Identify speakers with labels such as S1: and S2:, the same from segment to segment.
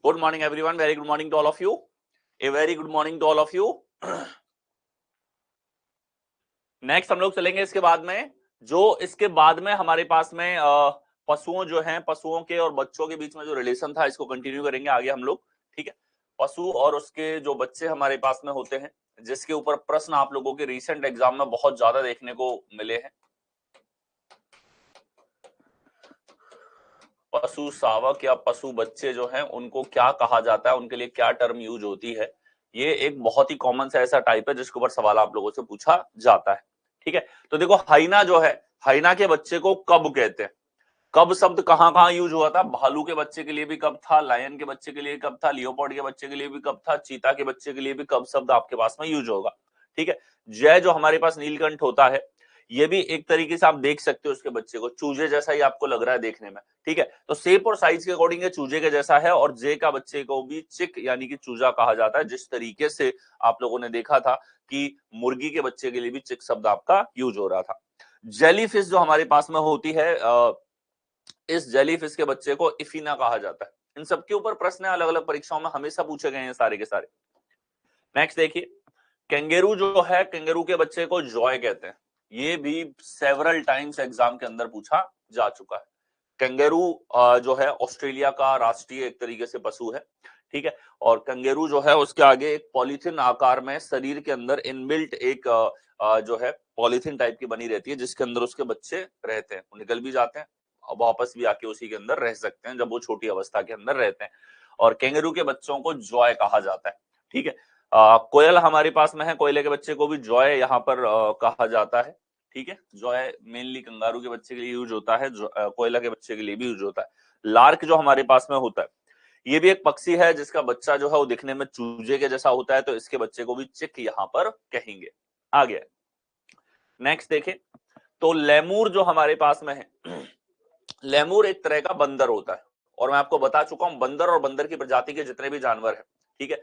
S1: Good morning, everyone. Very good morning to all of you. A very good morning to all of you. Next हम लोग चलेंगे इसके बाद में, जो इसके बाद में हमारे पास में पशुओं जो हैं, पशुओं के और बच्चों के बीच में जो रिलेशन था, इसको कंटिन्यू करेंगे आगे हम लोग। ठीक है, पशु और उसके जो बच्चे हमारे पास में होते हैं, जिसके ऊपर प्रश्न आप लोगों के रिसेंट एग्जाम में बहुत ज्यादा देखने को मिले हैं। पशु शावक या पशु बच्चे जो हैं, उनको क्या कहा जाता है, उनके लिए क्या टर्म यूज होती है। ये एक बहुत ही कॉमन सा ऐसा टाइप है जिसके ऊपर सवाल आप लोगों से पूछा जाता है। ठीक है, तो देखो हाइना जो है, हाइना के बच्चे को कब कहते हैं। कब शब्द कहां कहां यूज हुआ था? भालू के बच्चे के लिए भी कब था, लायन के बच्चे के लिए कब था, लियोपोर्ड के बच्चे के लिए भी कब था, चीता के बच्चे के लिए भी कब शब्द आपके पास में यूज होगा। ठीक है, जय जो हमारे पास नीलकंठ होता है, ये भी एक तरीके से आप देख सकते हो उसके बच्चे को, चूजे जैसा ही आपको लग रहा है देखने में। ठीक है, तो शेप और साइज के अकॉर्डिंग ये चूजे के जैसा है, और जे का बच्चे को भी चिक यानी कि चूजा कहा जाता है। जिस तरीके से आप लोगों ने देखा था कि मुर्गी के बच्चे के लिए भी चिक शब्द आपका यूज हो रहा था। जेलीफिश जो हमारे पास में होती है, इस जेलीफिश के बच्चे को इफिना कहा जाता है। इन सबके ऊपर प्रश्न अलग अलग परीक्षाओं में हमेशा पूछे गए हैं सारे के सारे। नेक्स्ट देखिए, कैंगेरू जो है, कैंगेरू के बच्चे को जॉय कहते हैं। ये भी सेवरल टाइम्स एग्जाम के अंदर पूछा जा चुका है। कैंगेरू जो है ऑस्ट्रेलिया का राष्ट्रीय एक तरीके से पशु है। ठीक है, और कैंगेरू जो है उसके आगे एक पॉलीथिन आकार में शरीर के अंदर इनबिल्ट एक जो है पॉलीथिन टाइप की बनी रहती है, जिसके अंदर उसके बच्चे रहते हैं। वो निकल भी जाते हैं, वापस भी आके उसी के अंदर रह सकते हैं जब वो छोटी अवस्था के अंदर रहते हैं। और कैंगेरू के बच्चों को जॉय कहा जाता है। ठीक है, कोयल हमारे पास में है, कोयले के बच्चे को भी जॉय यहाँ पर कहा जाता है। ठीक है, जॉय मेनली कंगारू के बच्चे के लिए यूज होता है, कोयला के बच्चे के लिए भी यूज होता है। लार्क जो हमारे पास में होता है, ये भी एक पक्षी है जिसका बच्चा जो है वो दिखने में चूजे के जैसा होता है, तो इसके बच्चे को भी चिक यहाँ पर कहेंगे। आगे नेक्स्ट देखें, तो लेमूर जो हमारे पास में है, लेमूर एक तरह का बंदर होता है, और मैं आपको बता चुका हूं बंदर और बंदर की प्रजाति के जितने भी जानवर हैं, ठीक है,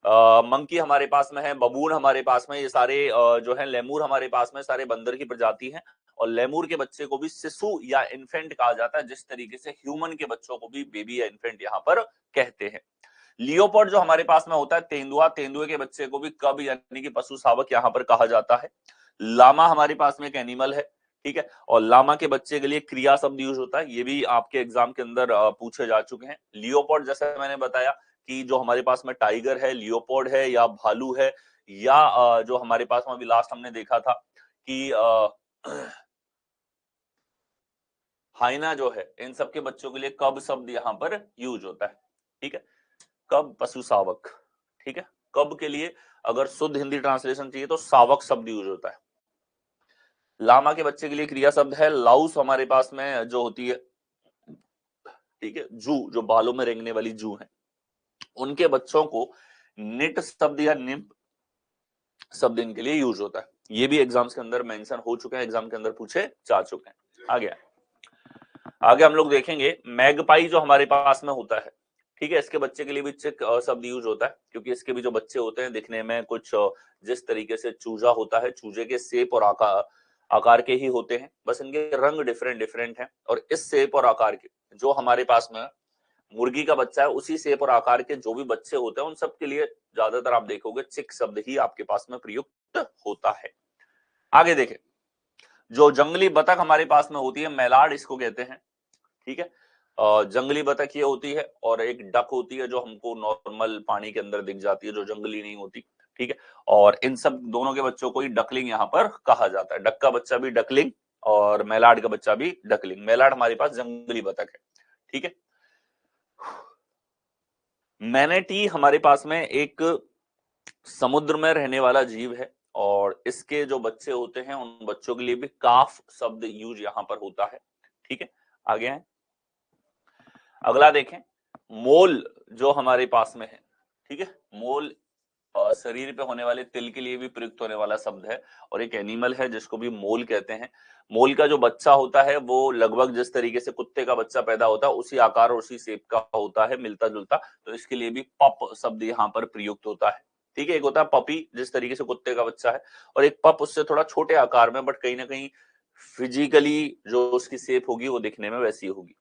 S1: मंकी हमारे पास में है, बबून हमारे पास में, ये सारे जो है लेमूर हमारे पास में सारे बंदर की प्रजाति हैं। और लेमूर के बच्चे को भी शिशु या इन्फेंट कहा जाता है, जिस तरीके से ह्यूमन के बच्चों को भी बेबी या इन्फेंट यहाँ पर कहते हैं। लियोपोर्ड जो हमारे पास में होता है, तेंदुआ, तेंदुए के बच्चे को भी कब यानी कि पशु शावक यहाँ पर कहा जाता है। लामा हमारे पास में एक एनिमल है, ठीक है, और लामा के बच्चे के लिए क्रिया शब्द यूज होता है। ये भी आपके एग्जाम के अंदर पूछे जा चुके हैं। लियोपोर्ड जैसे मैंने बताया कि जो हमारे पास में टाइगर है, लियोपोर्ड है, या भालू है, या जो हमारे पास में अभी लास्ट हमने देखा था कि हाइना जो है, इन सब के बच्चों के लिए कब शब्द यहाँ पर यूज होता है। ठीक है, कब पशु शावक। ठीक है, कब के लिए अगर शुद्ध हिंदी ट्रांसलेशन चाहिए तो शावक शब्द यूज होता है। लामा के बच्चे के लिए क्रिया शब्द है लाउस हमारे पास में जो होती है, ठीक है, जू जो बालों में रेंगने वाली जू है, उनके बच्चों को निट शब्द या निम्प शब्द इनके लिए यूज होता है। ये भी एग्जाम्स के अंदर मेंशन हो चुके हैं, एग्जाम के अंदर पूछे जा चुके हैं। आगे हम लोग देखेंगे मैगपाई जो हमारे पास में होता है, ठीक है, इसके बच्चे के लिए भी चिक शब्द यूज होता है, क्योंकि इसके भी जो बच्चे होते हैं दिखने में कुछ जिस तरीके से चूजा होता है, चूजे के शेप और आकार के ही होते हैं, बस इनके रंग डिफरेंट डिफरेंट हैं। और इस शेप और आकार के जो हमारे पास में मुर्गी का बच्चा है, उसी शेप और आकार के जो भी बच्चे होते हैं, उन सब के लिए ज्यादातर आप देखोगे चिक शब्द ही आपके पास में प्रयुक्त होता है। आगे देखें, जो जंगली बतख हमारे पास में होती है, मैलाड इसको कहते हैं। ठीक है, जंगली बतख ये होती है, और एक डक होती है जो हमको नॉर्मल पानी के अंदर दिख जाती है, जो जंगली नहीं होती। ठीक है, और इन सब दोनों के बच्चों को ही डकलिंग यहाँ पर कहा जाता है। डक का बच्चा भी डकलिंग और मैलाड का बच्चा भी डकलिंग। मैलाड हमारे पास जंगली बतख है। ठीक है, मैनेटी हमारे पास में एक समुद्र में रहने वाला जीव है, और इसके जो बच्चे होते हैं उन बच्चों के लिए भी काफ शब्द यूज यहां पर होता है। ठीक है, आगे हैं, अगला देखें, मोल जो हमारे पास में है। ठीक है, मोल शरीर पे होने वाले तिल के लिए भी प्रयुक्त होने वाला शब्द है, और एक एनिमल है जिसको भी मोल कहते हैं। मोल का जो बच्चा होता है वो लगभग जिस तरीके से कुत्ते का बच्चा पैदा होता है उसी आकार और उसी शेप का होता है, मिलता जुलता, तो इसके लिए भी पप शब्द यहाँ पर प्रयुक्त होता है। ठीक है, एक होता है पपी जिस तरीके से कुत्ते का बच्चा है, और एक पप उससे थोड़ा छोटे आकार में, बट कहीं ना कहीं फिजिकली जो उसकी शेप होगी वो दिखने में वैसी होगी।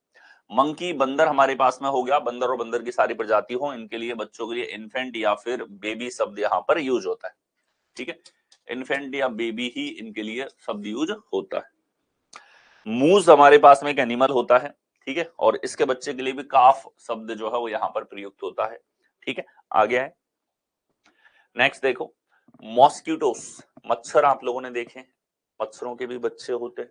S1: मंकी बंदर हमारे पास में हो गया, बंदर और बंदर की सारी प्रजाति हो, इनके लिए बच्चों के लिए इन्फेंट या फिर बेबी शब्द यहाँ पर यूज होता है। ठीक है, इन्फेंट या बेबी ही इनके लिए शब्द यूज होता है। मूज हमारे पास में एक एनिमल होता है, ठीक है, और इसके बच्चे के लिए भी काफ शब्द जो है वो यहाँ पर प्रयुक्त होता है। ठीक है, आगे है नेक्स्ट देखो, मॉस्किटोस, मच्छर आप लोगों ने देखे, मच्छरों के भी बच्चे होते हैं,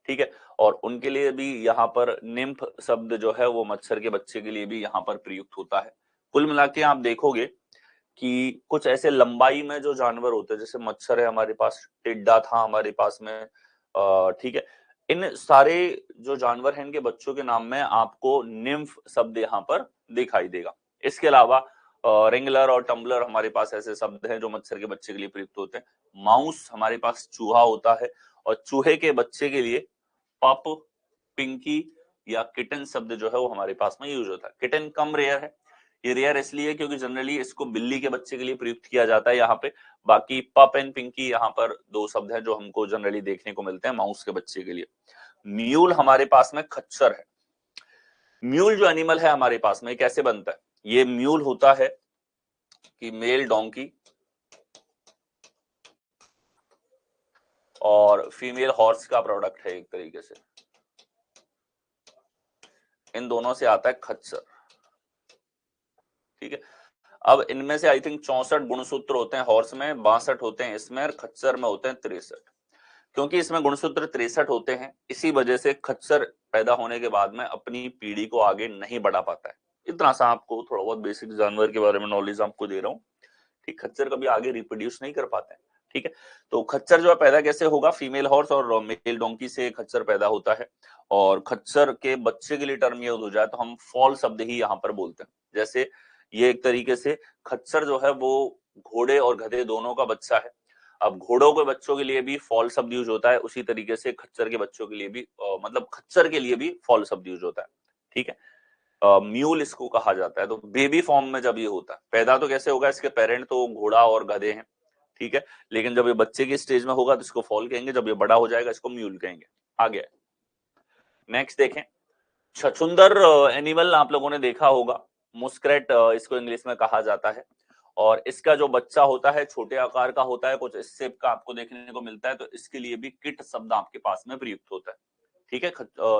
S1: ठीक है, और उनके लिए भी यहाँ पर निम्फ शब्द जो है वो मच्छर के बच्चे के लिए भी यहाँ पर प्रयुक्त होता है। कुल मिला के आप देखोगे कि कुछ ऐसे लंबाई में जो जानवर होते हैं, जैसे मच्छर है हमारे पास, टिड्डा था हमारे पास में, ठीक है, इन सारे जो जानवर हैं इनके बच्चों के नाम में आपको निम्फ शब्द यहाँ पर दिखाई देगा। इसके अलावा रिंगलर और टम्बलर हमारे पास ऐसे शब्द हैं जो मच्छर के बच्चे के लिए प्रयुक्त होते हैं। माउस हमारे पास चूहा होता है, और चूहे के बच्चे के लिए पप, पिंकी या किटन शब्द जो है वो हमारे पास में यूज होता है। किटन कम रेयर है, ये रेयर इसलिए क्योंकि जनरली इसको बिल्ली के बच्चे के लिए प्रयुक्त किया जाता है यहाँ पे। बाकी पप एंड पिंकी यहाँ पर दो शब्द हैं जो हमको जनरली देखने को मिलते हैं माउस के बच्चे के लिए। म्यूल हमारे पास में खच्चर है। म्यूल जो एनिमल है हमारे पास में कैसे बनता है, ये म्यूल होता है कि मेल डोंकी और फीमेल हॉर्स का प्रोडक्ट है एक तरीके से, इन दोनों से आता है खच्चर। ठीक है, अब इनमें से आई थिंक 64 गुणसूत्र होते हैं हॉर्स में, 62 होते हैं इसमें, और खच्चर में होते हैं 63। क्योंकि इसमें गुणसूत्र 63 होते हैं, इसी वजह से खच्चर पैदा होने के बाद में अपनी पीढ़ी को आगे नहीं बढ़ा पाता है। इतना सा आपको थोड़ा बहुत बेसिक जानवर के बारे में नॉलेज आपको दे रहा हूँ। ठीक, खच्चर कभी आगे रिप्रोड्यूस नहीं कर पाते हैं। ठीक है, तो खच्चर जो है पैदा कैसे होगा, फीमेल हॉर्स और मेल डोंकी से खच्चर पैदा होता है। और खच्चर के बच्चे के लिए टर्म यूज हो जाए तो हम फॉल शब्द ही यहाँ पर बोलते हैं। जैसे ये एक तरीके से खच्चर जो है वो घोड़े और गधे दोनों का बच्चा है। अब घोड़ों के बच्चों के लिए भी फॉल शब्द यूज होता है, उसी तरीके से खच्चर के बच्चों के लिए भी मतलब खच्चर के लिए भी फॉल शब्द यूज होता है। ठीक है, म्यूल इसको कहा जाता है। तो बेबी फॉर्म में जब ये होता है, पैदा तो कैसे होगा, इसके पेरेंट तो घोड़ा और गधे हैं, ठीक है, लेकिन जब ये बच्चे की स्टेज में होगा तो इसको फॉल कहेंगे, जब ये बड़ा हो जाएगा इसको म्यूल कहेंगे। आगे नेक्स्ट देखें, छछुंदर एनिमल आप लोगों ने देखा होगा, मुस्क्रैट इसको इंग्लिश में कहा जाता है, और इसका जो बच्चा होता है छोटे आकार का होता है, कुछ इस शेप का आपको देखने को मिलता है, तो इसके लिए भी किट शब्द आपके पास में प्रयुक्त होता है। ठीक है,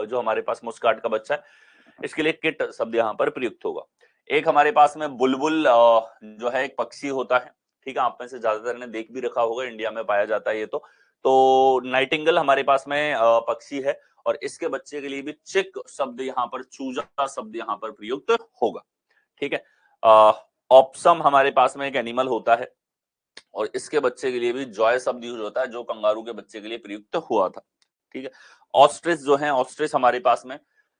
S1: जो हमारे पास मुस्काट का बच्चा है इसके लिए किट शब्द यहाँ पर प्रयुक्त होगा। एक हमारे पास में बुलबुल जो है एक पक्षी होता है, ठीक है, आप में से ज्यादातर ने देख भी रखा होगा, इंडिया में पाया जाता है ये तो नाइटिंगेल हमारे पास में पक्षी है, और इसके बच्चे के लिए भी चिक शब्द यहाँ पर, चूजा शब्द यहाँ पर प्रयुक्त होगा। ठीक है, ऑप्सम हमारे पास में एक एनिमल होता है, और इसके बच्चे के लिए भी जॉय शब्द यूज होता है, जो कंगारू के बच्चे के लिए प्रयुक्त हुआ था। ठीक है, ऑस्ट्रिच जो है, ऑस्ट्रिच हमारे पास में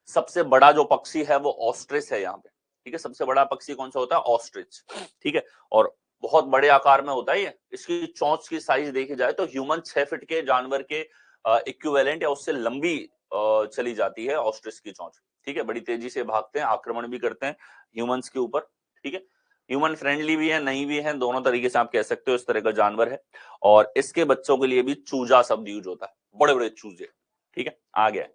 S1: सबसे बड़ा जो पक्षी है वो ऑस्ट्रिच है यहाँ पे। ठीक है, सबसे बड़ा पक्षी कौन सा होता है, ऑस्ट्रिच। ठीक है, और बहुत बड़े आकार में होता है ये, इसकी चोंच की साइज देखी जाए तो ह्यूमन 6 फीट के जानवर के इक्विवेलेंट या उससे लंबी चली जाती है ऑस्ट्रिच की चोंच। ठीक है, बड़ी तेजी से भागते हैं, आक्रमण भी करते हैं ह्यूमंस के ऊपर। ठीक है, ह्यूमन फ्रेंडली भी है, नहीं भी है, दोनों तरीके से आप कह सकते हो, इस तरह का जानवर है, और इसके बच्चों के लिए भी चूजा शब्द यूज होता है, बड़े बड़े चूजे। ठीक है, आगे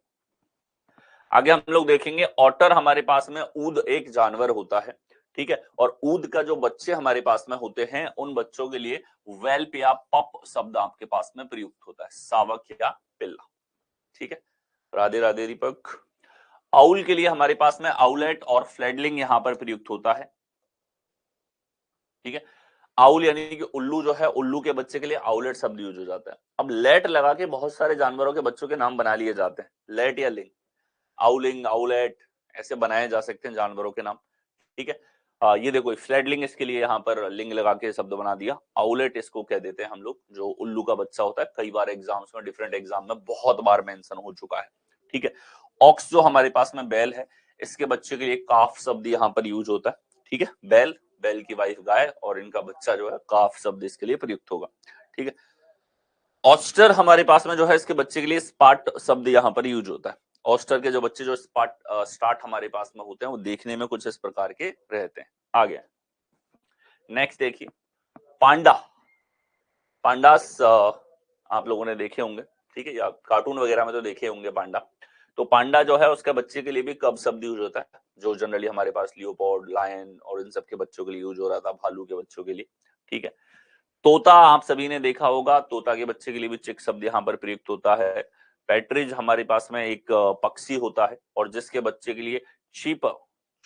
S1: आगे हम लोग देखेंगे, ऑटर हमारे पास में ऊद एक जानवर होता है। ठीक है, और ऊद का जो बच्चे हमारे पास में होते हैं उन बच्चों के लिए वेल्प या पप शब्द आपके पास में प्रयुक्त होता है, सावक या पिल्ला। ठीक है, राधे राधे दीपक। आउल के लिए हमारे पास में आउलेट और फ्लैडलिंग यहां पर प्रयुक्त होता है। ठीक है, आउल यानी कि उल्लू जो है, उल्लू के बच्चे के लिए आउलेट शब्द यूज हो जाता है। अब लेट लगा के बहुत सारे जानवरों के बच्चों के नाम बना लिए जाते हैं, लेट या लिंग, आउलिंग, आउलेट, ऐसे बनाए जा सकते हैं जानवरों के नाम। ठीक है, ये देखो फ्लैडलिंग, इसके लिए यहाँ पर लिंग लगा के शब्द बना दिया। आउलेट इसको कह देते हैं हम लोग, जो उल्लू का बच्चा होता है, कई बार एग्जाम्स में, डिफरेंट एग्जाम में बहुत बार मेंशन हो चुका है। ठीक है, ऑक्स जो हमारे पास में बैल है, इसके बच्चे के लिए काफ शब्द यहाँ पर यूज होता है। ठीक है, बैल, बैल की वाइफ गाय, और इनका बच्चा जो है काफ शब्द इसके लिए प्रयुक्त होगा। ठीक है, ऑस्टर हमारे पास में जो है, इसके बच्चे के लिए स्पार्ट शब्द यहाँ पर यूज होता है। ऑस्टर के जो बच्चे जो स्टार्ट हमारे पास में होते हैं वो देखने में कुछ इस प्रकार के रहते हैं। आगे नेक्स्ट देखिए, पांडा। पांडास आप लोगों ने देखे होंगे, ठीक है, या कार्टून वगैरह में तो देखे होंगे पांडा। तो पांडा जो है उसके बच्चे के लिए भी कब शब्द यूज होता है, जो जनरली हमारे पास लियोपोर्ड, लायन और इन सब के बच्चों के लिए यूज हो रहा था, भालू के बच्चों के लिए। ठीक है, तोता आप सभी ने देखा होगा, तोता के बच्चे के लिए भी चिक शब्द यहाँ पर प्रयुक्त होता है। पैट्रिज हमारे पास में एक पक्षी होता है और जिसके बच्चे के लिए चीप,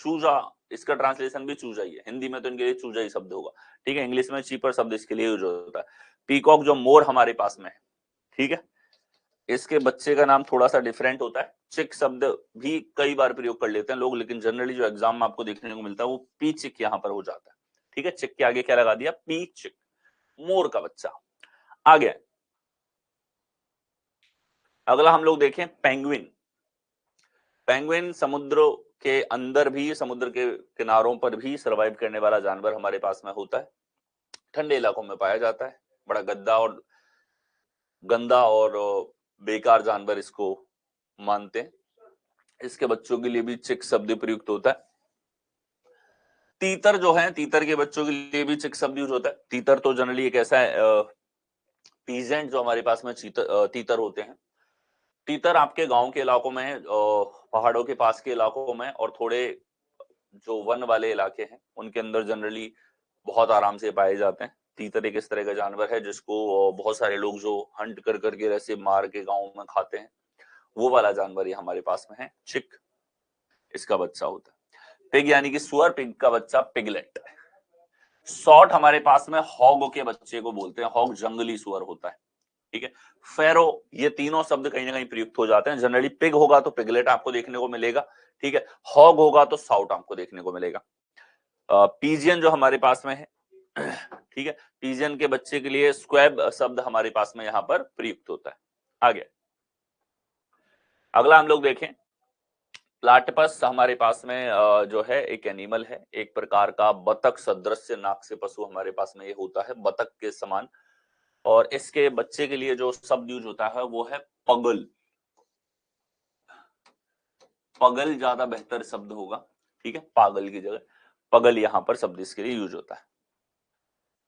S1: चूजा, इसका ट्रांसलेशन भी चूजा ही है, हिंदी में तो इनके लिए चूजा ही शब्द होगा। ठीक है, इंग्लिश में चीपर शब्द इसके लिए यूज होता है। पीकॉक जो मोर हमारे पास में है, ठीक है, इसके बच्चे का नाम थोड़ा सा डिफरेंट होता है। चिक शब्द भी कई बार प्रयोग कर लेते हैं लोग, लेकिन जनरली जो एग्जाम में आपको देखने को मिलता है वो पी चिक यहाँ पर हो जाता है। ठीक है, चिक के आगे क्या लगा दिया, पी चिक, मोर का बच्चा। आगे अगला हम लोग देखें पेंगुइन। पेंगुइन समुद्र के अंदर भी, समुद्र के किनारों पर भी सरवाइव करने वाला जानवर हमारे पास में होता है, ठंडे इलाकों में पाया जाता है। बड़ा गंदा और बेकार जानवर इसको मानते हैं। इसके बच्चों के लिए भी चिक शब्द प्रयुक्त होता है। तीतर जो है, तीतर के बच्चों के लिए भी चिक शब्द यूज होता है। तीतर तो जनरली एक ऐसा पीजेंट जो हमारे पास में तीतर होते हैं। तीतर आपके गांव के इलाकों में, पहाड़ों के पास के इलाकों में और थोड़े जो वन वाले इलाके हैं उनके अंदर जनरली बहुत आराम से पाए जाते हैं। तीतर एक इस तरह का जानवर है जिसको बहुत सारे लोग जो हंट कर करके ऐसे मार के गांव में खाते हैं, वो वाला जानवर ये हमारे पास में है। चिक इसका बच्चा होता है। पिग यानी कि सुअर, पिग का बच्चा पिगलेट। सॉट हमारे पास में हॉग के बच्चे को बोलते हैं, हॉग जंगली सुअर होता है। ठीक है, फेरो, ये तीनों शब्द कहीं ना कहीं प्रयुक्त हो जाते हैं। जनरली पिग होगा तो पिगलेट आपको देखने को मिलेगा। ठीक है, हॉग होगा तो साउट आपको देखने को मिलेगा। पीजियन जो हमारे पास में है, ठीक है, पीजियन के बच्चे के लिए स्क्वैब शब्द हमारे पास में यहां पर प्रयुक्त होता है। आगे अगला हम लोग देखें, प्लाटिपस हमारे पास में जो है एक एनिमल है, एक प्रकार का बतख सदृश नाक से पशु हमारे पास में ये होता है, बतख के समान। और इसके बच्चे के लिए जो शब्द यूज होता है वो है पगल। पगल ज्यादा बेहतर शब्द होगा। ठीक है, पागल की जगह पगल यहां पर शब्द इसके लिए यूज होता है।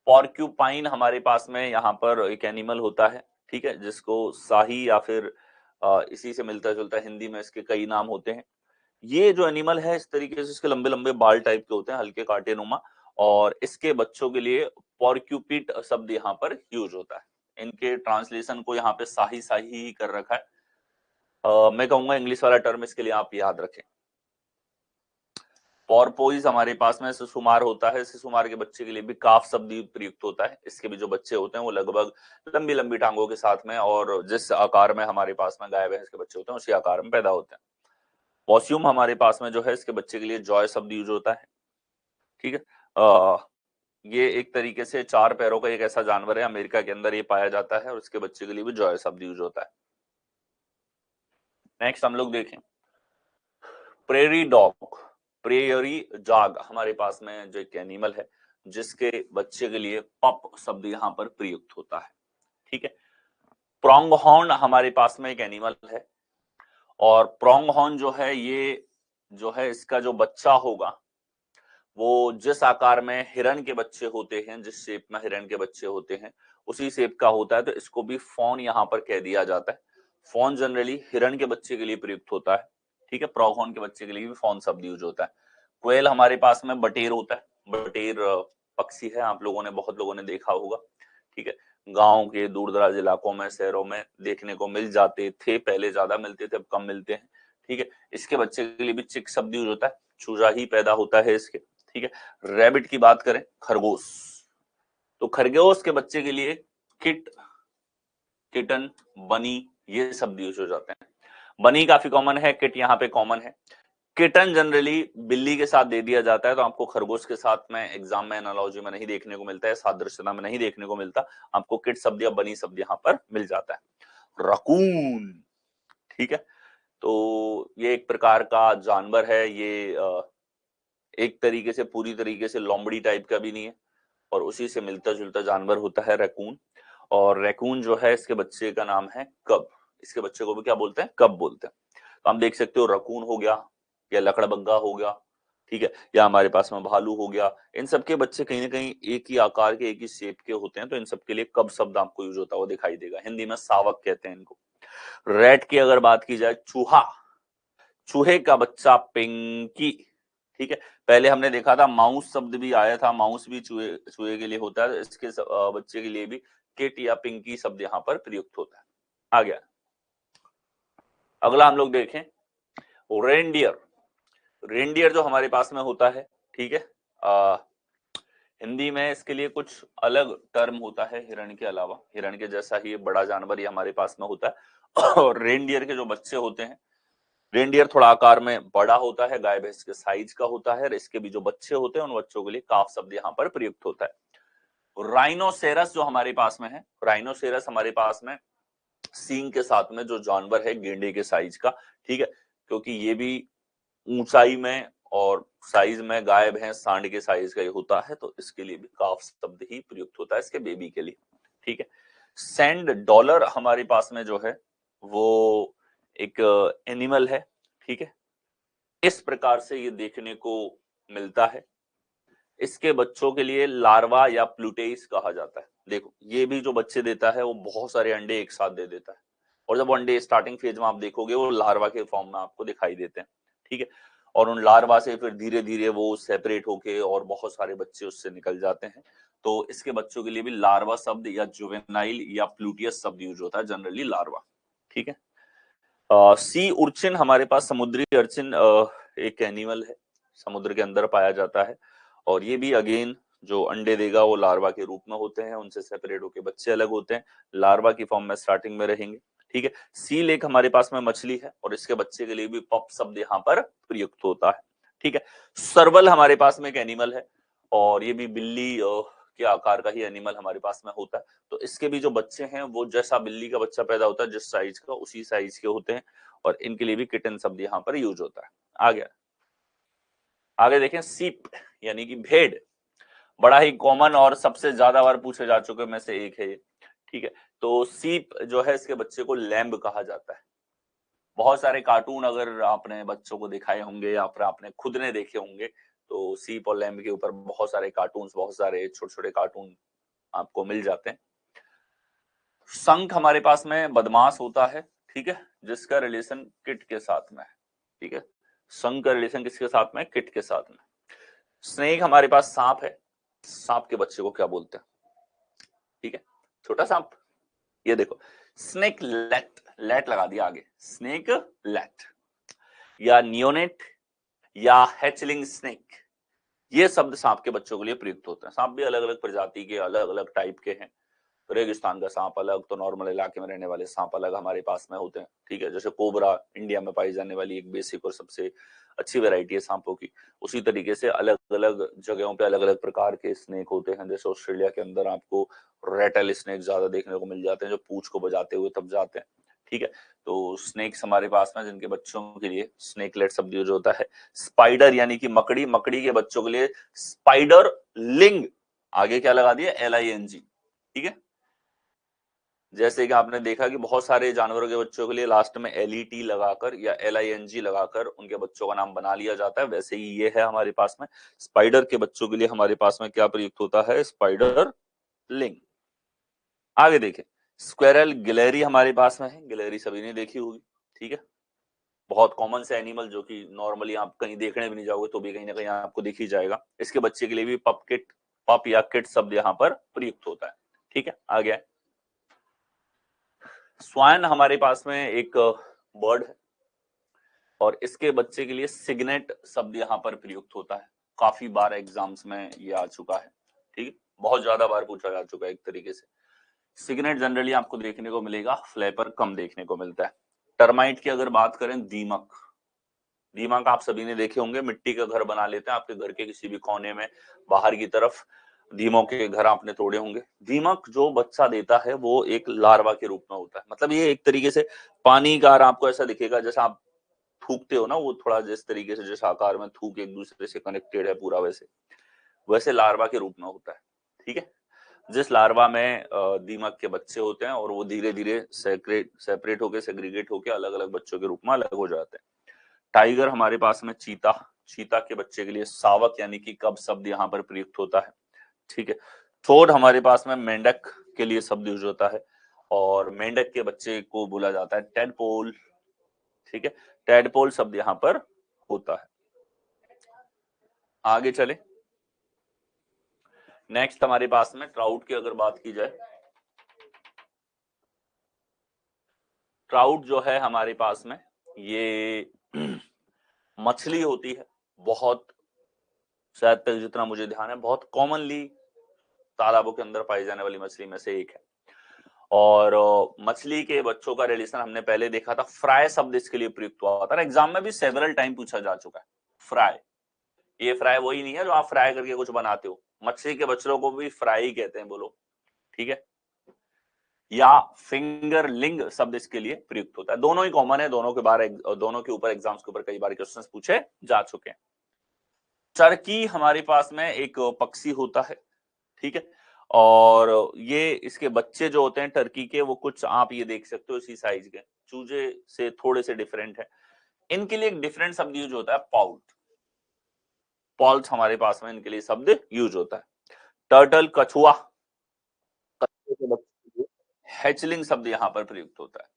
S1: पॉर्क्यूपाइन हमारे पास में यहाँ पर एक एनिमल होता है, ठीक है, जिसको शाही या फिर इसी से मिलता जुलता, हिंदी में इसके कई नाम होते हैं। ये जो एनिमल है इस तरीके से इसके लंबे लंबे बाल टाइप के होते हैं, हल्के कांटे नुमा, और इसके बच्चों के लिए पॉर्क्यूपिट शब्द यहाँ पर यूज होता है। इनके ट्रांसलेशन को यहाँ पे शाही शाही ही कर रखा है। मैं कहूंगा इंग्लिश वाला टर्म इसके लिए आप याद रखें। पॉर्पोइज हमारे पास में शिशुमार होता है, शिशुमार के बच्चे के लिए भी काफ शब्द प्रयुक्त होता है। इसके भी जो बच्चे होते हैं वो लगभग लंबी लंबी टांगों के साथ में और जिस आकार में हमारे पास में गाय भैंस के बच्चे होते हैं उसी आकार में पैदा होते हैं। पॉस्यूम हमारे पास में जो है इसके बच्चे के लिए जॉय शब्द यूज होता है। ठीक है, ये एक तरीके से 4 पैरों का एक ऐसा जानवर है, अमेरिका के अंदर ये पाया जाता है और इसके बच्चे के लिए भी जॉय शब्द यूज होता है। नेक्स्ट हम लोग देखें, प्रेरी डॉग, प्रेयरी डॉग हमारे पास में जो एक एनिमल है जिसके बच्चे के लिए पप शब्द यहाँ पर प्रयुक्त होता है। ठीक है, प्रोंगहॉर्न हमारे पास में एक एनिमल है और प्रोंगहॉर्न जो है ये जो है इसका जो बच्चा होगा वो जिस आकार में हिरन के बच्चे होते हैं, जिस शेप में हिरन के बच्चे होते हैं उसी शेप का होता है, तो इसको भी फॉन यहाँ पर कह दिया जाता है। फॉन जनरली हिरन के बच्चे के लिए प्रयुक्त होता है। ठीक है, प्रोगहॉर्न के बच्चे के लिए भी फॉन शब्द यूज होता है। क्वेल हमारे पास में बटेर होता है, बटेर पक्षी है, आप लोगों ने, बहुत लोगों ने देखा होगा। ठीक है, गांव के दूर दराज इलाकों में, शहरों में देखने को मिल जाते थे, पहले ज्यादा मिलते थे, अब कम मिलते हैं। ठीक है, इसके बच्चे के लिए भी चिक शब्द यूज होता है, चूजा ही पैदा होता है इसके। ठीक है, रैबिट की बात करें, खरगोश, तो खरगोश के बच्चे के लिए किट, किटन, बनी, ये शब्द यूज हो जाते हैं। बनी काफी कॉमन है, किट यहाँ पे कॉमन है। किटन जनरली बिल्ली के साथ दे दिया जाता है, तो आपको खरगोश के साथ में एग्जाम में एनालॉजी में नहीं देखने को मिलता है, सादृश्यता में नहीं देखने को मिलता, आपको किट शब्द या बनी शब्द यहाँ पर मिल जाता है। रकून, ठीक है, तो ये एक प्रकार का जानवर है, ये एक तरीके से पूरी तरीके से लोमड़ी टाइप का भी नहीं है और उसी से मिलता जुलता जानवर होता है रैकून। और रैकून जो है इसके बच्चे का नाम है कब, इसके बच्चे को भी क्या बोलते हैं, कब बोलते हैं। तो हम देख सकते हो रकून हो गया या लकड़बग्गा हो गया, ठीक है, या हमारे पास में भालू हो गया, इन सबके बच्चे कहीं ना कहीं एक ही आकार के, एक ही शेप के होते हैं, तो इन सबके लिए कब शब्द आपको यूज होता हुआ दिखाई देगा। हिंदी में सावक कहते हैं इनको। रैट की अगर बात की जाए, चूहा, चूहे का बच्चा पिंकी, ठीक है। पहले हमने देखा था माउस शब्द भी आया था, माउस भी चूहे चूहे के लिए होता है, इसके बच्चे के लिए भी किट या पिंकी शब्द यहाँ पर प्रयुक्त होता है। आ गया अगला हम लोग देखें रेनडियर। रेनडियर जो हमारे पास में होता है, ठीक है, हिंदी में इसके लिए कुछ अलग टर्म होता है हिरण के अलावा। हिरण के जैसा ही बड़ा जानवर ये हमारे पास में होता है और रेनडियर के जो बच्चे होते हैं, रेनडियर थोड़ा आकार में बड़ा होता है, गाय भैंस के साइज का होता है, और इसके भी जो बच्चे होते हैं उन बच्चों के लिए काफ शब्द यहाँ पर प्रयुक्त होता है। राइनोसेरस जो हमारे पास में है, राइनोसेरस हमारे पास में सींग के साथ में जो जानवर है गेंडे के साइज का, ठीक है, क्योंकि ये भी ऊंचाई में और साइज में गाय भैंस सांड के साइज का ही होता है, तो इसके लिए भी काफ शब्द ही प्रयुक्त होता है इसके बेबी के लिए, ठीक है। सैंड डॉलर हमारे पास में जो है वो एक एनिमल है, ठीक है, इस प्रकार से ये देखने को मिलता है। इसके बच्चों के लिए लार्वा या प्लूटेस कहा जाता है। देखो ये भी जो बच्चे देता है वो बहुत सारे अंडे एक साथ दे देता है, और जब अंडे स्टार्टिंग फेज में आप देखोगे वो लार्वा के फॉर्म में आपको दिखाई देते हैं, ठीक है, और उन लार्वा से फिर धीरे धीरे वो सेपरेट होके और बहुत सारे बच्चे उससे निकल जाते हैं। तो इसके बच्चों के लिए भी लार्वा शब्द या जुवेनाइल या प्लूटियस शब्द यूज होता है, जनरली लार्वा, ठीक है। सी उर्चिन हमारे पास समुद्री अर्चिन एक एनिमल है, समुद्र के अंदर पाया जाता है, और ये भी अगेन जो अंडे देगा वो लार्वा के रूप में होते हैं, उनसे सेपरेट होके बच्चे अलग होते हैं, लार्वा की फॉर्म में स्टार्टिंग में रहेंगे, ठीक है। सी लेक हमारे पास में मछली है और इसके बच्चे के लिए भी पप शब्द यहाँ पर प्रयुक्त होता है, ठीक है। सर्वल हमारे पास में एक एनिमल है और ये भी बिल्ली के आकार का ही एनिमल हमारे पास में होता है, तो इसके भी जो बच्चे हैं वो जैसा बिल्ली का बच्चा पैदा होता है जिस साइज का उसी साइज के होते हैं, और इनके लिए भी किटन शब्द यहाँ पर यूज होता है। आगे देखें सीप यानी कि भेड़, बड़ा ही कॉमन और सबसे ज्यादा बार पूछे जा चुके में से एक है ये, ठीक है। तो सीप जो है इसके बच्चे को लैम्ब कहा जाता है। बहुत सारे कार्टून अगर आपने बच्चों को दिखाए होंगे या फिर आपने खुद ने देखे होंगे, तो सीप और लैम्ब के ऊपर बहुत सारे कार्टून्स, बहुत सारे छोटे छोटे कार्टून आपको मिल जाते हैं। शंख हमारे पास में बदमाश होता है, ठीक है, जिसका रिलेशन किट के साथ में है, ठीक है। शंख का रिलेशन किसके साथ में? किट के साथ में। स्नेक हमारे पास सांप है, सांप के बच्चे को क्या बोलते हैं? ठीक है, छोटा सांप। ये देखो स्नेक लेट, लेट लगा दिया आगे, स्नेक लेट या नियोनेट या हैचलिंग स्नेक, ये शब्द सांप के बच्चों के लिए प्रयुक्त होते हैं। सांप भी अलग अलग प्रजाति के, अलग अलग टाइप के हैं। रेगिस्तान का सांप अलग, तो नॉर्मल इलाके में रहने वाले सांप अलग हमारे पास में होते हैं, ठीक है। जैसे कोबरा इंडिया में पाई जाने वाली एक बेसिक और सबसे अच्छी वैरायटी है सांपों की, उसी तरीके से अलग अलग जगहों पे अलग अलग प्रकार के स्नेक होते हैं। जैसे ऑस्ट्रेलिया के अंदर आपको रेटल स्नेक ज्यादा देखने को मिल जाते हैं जो पूंछ को बजाते हुए तब जाते हैं, ठीक है। तो स्नेक्स हमारे पास में जिनके बच्चों के लिए स्नेकलेट शब्द यूज होता है। स्पाइडर यानी कि मकड़ी, मकड़ी के बच्चों के लिए स्पाइडर लिंग, आगे क्या लगा दिया? LING, ठीक है। जैसे कि आपने देखा कि बहुत सारे जानवरों के बच्चों के लिए लास्ट में LET लगाकर या LING लगाकर उनके बच्चों का नाम बना लिया जाता है, वैसे ही ये है हमारे पास में। स्पाइडर के बच्चों के लिए हमारे पास में क्या प्रयुक्त होता है? स्पाइडर लिंग। आगे देखें स्क्वेरल गिलहरी हमारे पास में है, गिलहरी सभी ने देखी होगी, ठीक है। बहुत कॉमन से एनिमल जो कि नॉर्मली आप कहीं देखने भी नहीं जाओगे तो भी कहीं ना कहीं आपको दिख ही जाएगा। इसके बच्चे के लिए भी पप किट, पप या किट शब्द यहाँ पर प्रयुक्त होता है, ठीक है। आ गया स्वान हमारे पास में एक बर्ड है और इसके बच्चे के लिए सिग्नेट शब्द यहाँ पर प्रयुक्त होता है। काफी बार एग्जाम्स में ये आ चुका है, ठीक है, बहुत ज्यादा बार पूछा जा चुका है एक तरीके से। सिग्नेट जनरली आपको देखने को मिलेगा, फ्लैपर कम देखने को मिलता है। टर्माइट की अगर बात करें, दीमक, दीमक आप सभी ने देखे होंगे, मिट्टी का घर बना लेते हैं आपके घर के किसी भी कोने में बाहर की तरफ, दीमकों के घर आपने तोड़े होंगे। दीमक जो बच्चा देता है वो एक लार्वा के रूप में होता है, मतलब ये एक तरीके से पानी का आपको ऐसा दिखेगा जैसा आप थूकते हो ना, वो थोड़ा जिस तरीके से जिस आकार में थूक एक दूसरे से कनेक्टेड है पूरा, वैसे वैसे लार्वा के रूप में होता है, ठीक है। जिस लार्वा में दीमक के बच्चे होते हैं और वो धीरे धीरे सेपरेट होके, सेग्रीगेट होके अलग अलग बच्चों के रूप में अलग हो जाते हैं। टाइगर हमारे पास में चीता, चीता के बच्चे के लिए सावक यानी कि कब शब्द यहाँ पर प्रयुक्त होता है, ठीक है। थोड हमारे पास में मेंढक के लिए शब्द यूज होता है और मेंढक के बच्चे को बोला जाता है टेडपोल, ठीक है, टैडपोल शब्द यहां पर होता है। आगे चले, नेक्स्ट हमारे पास में ट्राउट की अगर बात की जाए, ट्राउट जो है हमारे पास में ये मछली होती है, बहुत, शायद तक जितना मुझे ध्यान है बहुत कॉमनली तालाबों के अंदर पाई जाने वाली मछली में से एक है। और मछली के बच्चों का रिलेशन हमने पहले देखा था, फ्राई शब्द इसके लिए प्रयुक्त हुआ था, एग्जाम में भी सेवरल टाइम पूछा जा चुका है। फ्राई, ये फ्राई वही नहीं है जो आप फ्राई करके कुछ बनाते हो, मछली के बच्चों को भी फ्राई कहते हैं, बोलो ठीक है। या फिंगरलिंग शब्द इसके लिए प्रयुक्त होता है, दोनों ही कॉमन है, दोनों के बारे, दोनों के ऊपर एग्जाम्स के ऊपर कई बार क्वेश्चंस पूछे जा चुके हैं। चरकी हमारे पास में एक पक्षी होता है, ठीक है, और ये इसके बच्चे जो होते हैं टर्की के, वो कुछ आप ये देख सकते हो इसी साइज के, चूजे से थोड़े से डिफरेंट है। इनके लिए एक डिफरेंट शब्द यूज होता है, पाउट, पॉल्स हमारे पास में इनके लिए शब्द यूज होता है। टर्टल, कछुआ, हैचलिंग शब्द यहां पर प्रयुक्त होता है,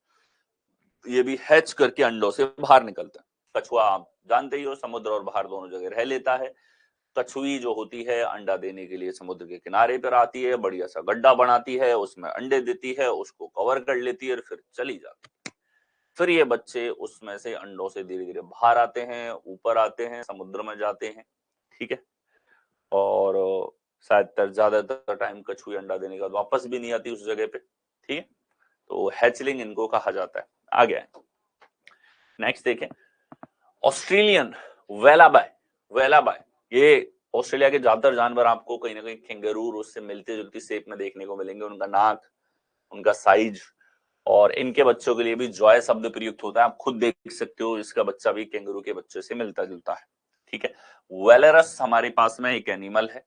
S1: ये भी हैच करके अंडों से बाहर निकलता है। कछुआ आप जानते ही हो, समुद्र और बाहर दोनों जगह रह लेता है। कछुई जो होती है अंडा देने के लिए समुद्र के किनारे पर आती है, बढ़िया सा गड्ढा बनाती है, उसमें अंडे देती है, उसको कवर कर लेती है और फिर चली जाती है। फिर ये बच्चे उसमें से अंडों से धीरे धीरे बाहर आते हैं, ऊपर आते हैं, समुद्र में जाते हैं, ठीक है। और शायद ज्यादातर टाइम कछुई अंडा देने के बाद वापस भी नहीं आती उस जगह पे, ठीक है। तो हैचलिंग इनको कहा जाता है। आ गया, नेक्स्ट देखें, ऑस्ट्रेलियन वेलाबाय, वेलाबाय, ये ऑस्ट्रेलिया के ज्यादातर जानवर आपको कहीं ना कहीं कैंगरू उससे मिलती जुलती शेप में देखने को मिलेंगे, उनका नाक, उनका साइज, और इनके बच्चों के लिए भी जॉय शब्द प्रयुक्त होता है, आप खुद देख सकते हो, इसका बच्चा भी कैंगरू के बच्चे से मिलता जुलता है, ठीक है। वेलरस हमारे पास में एक एनिमल है,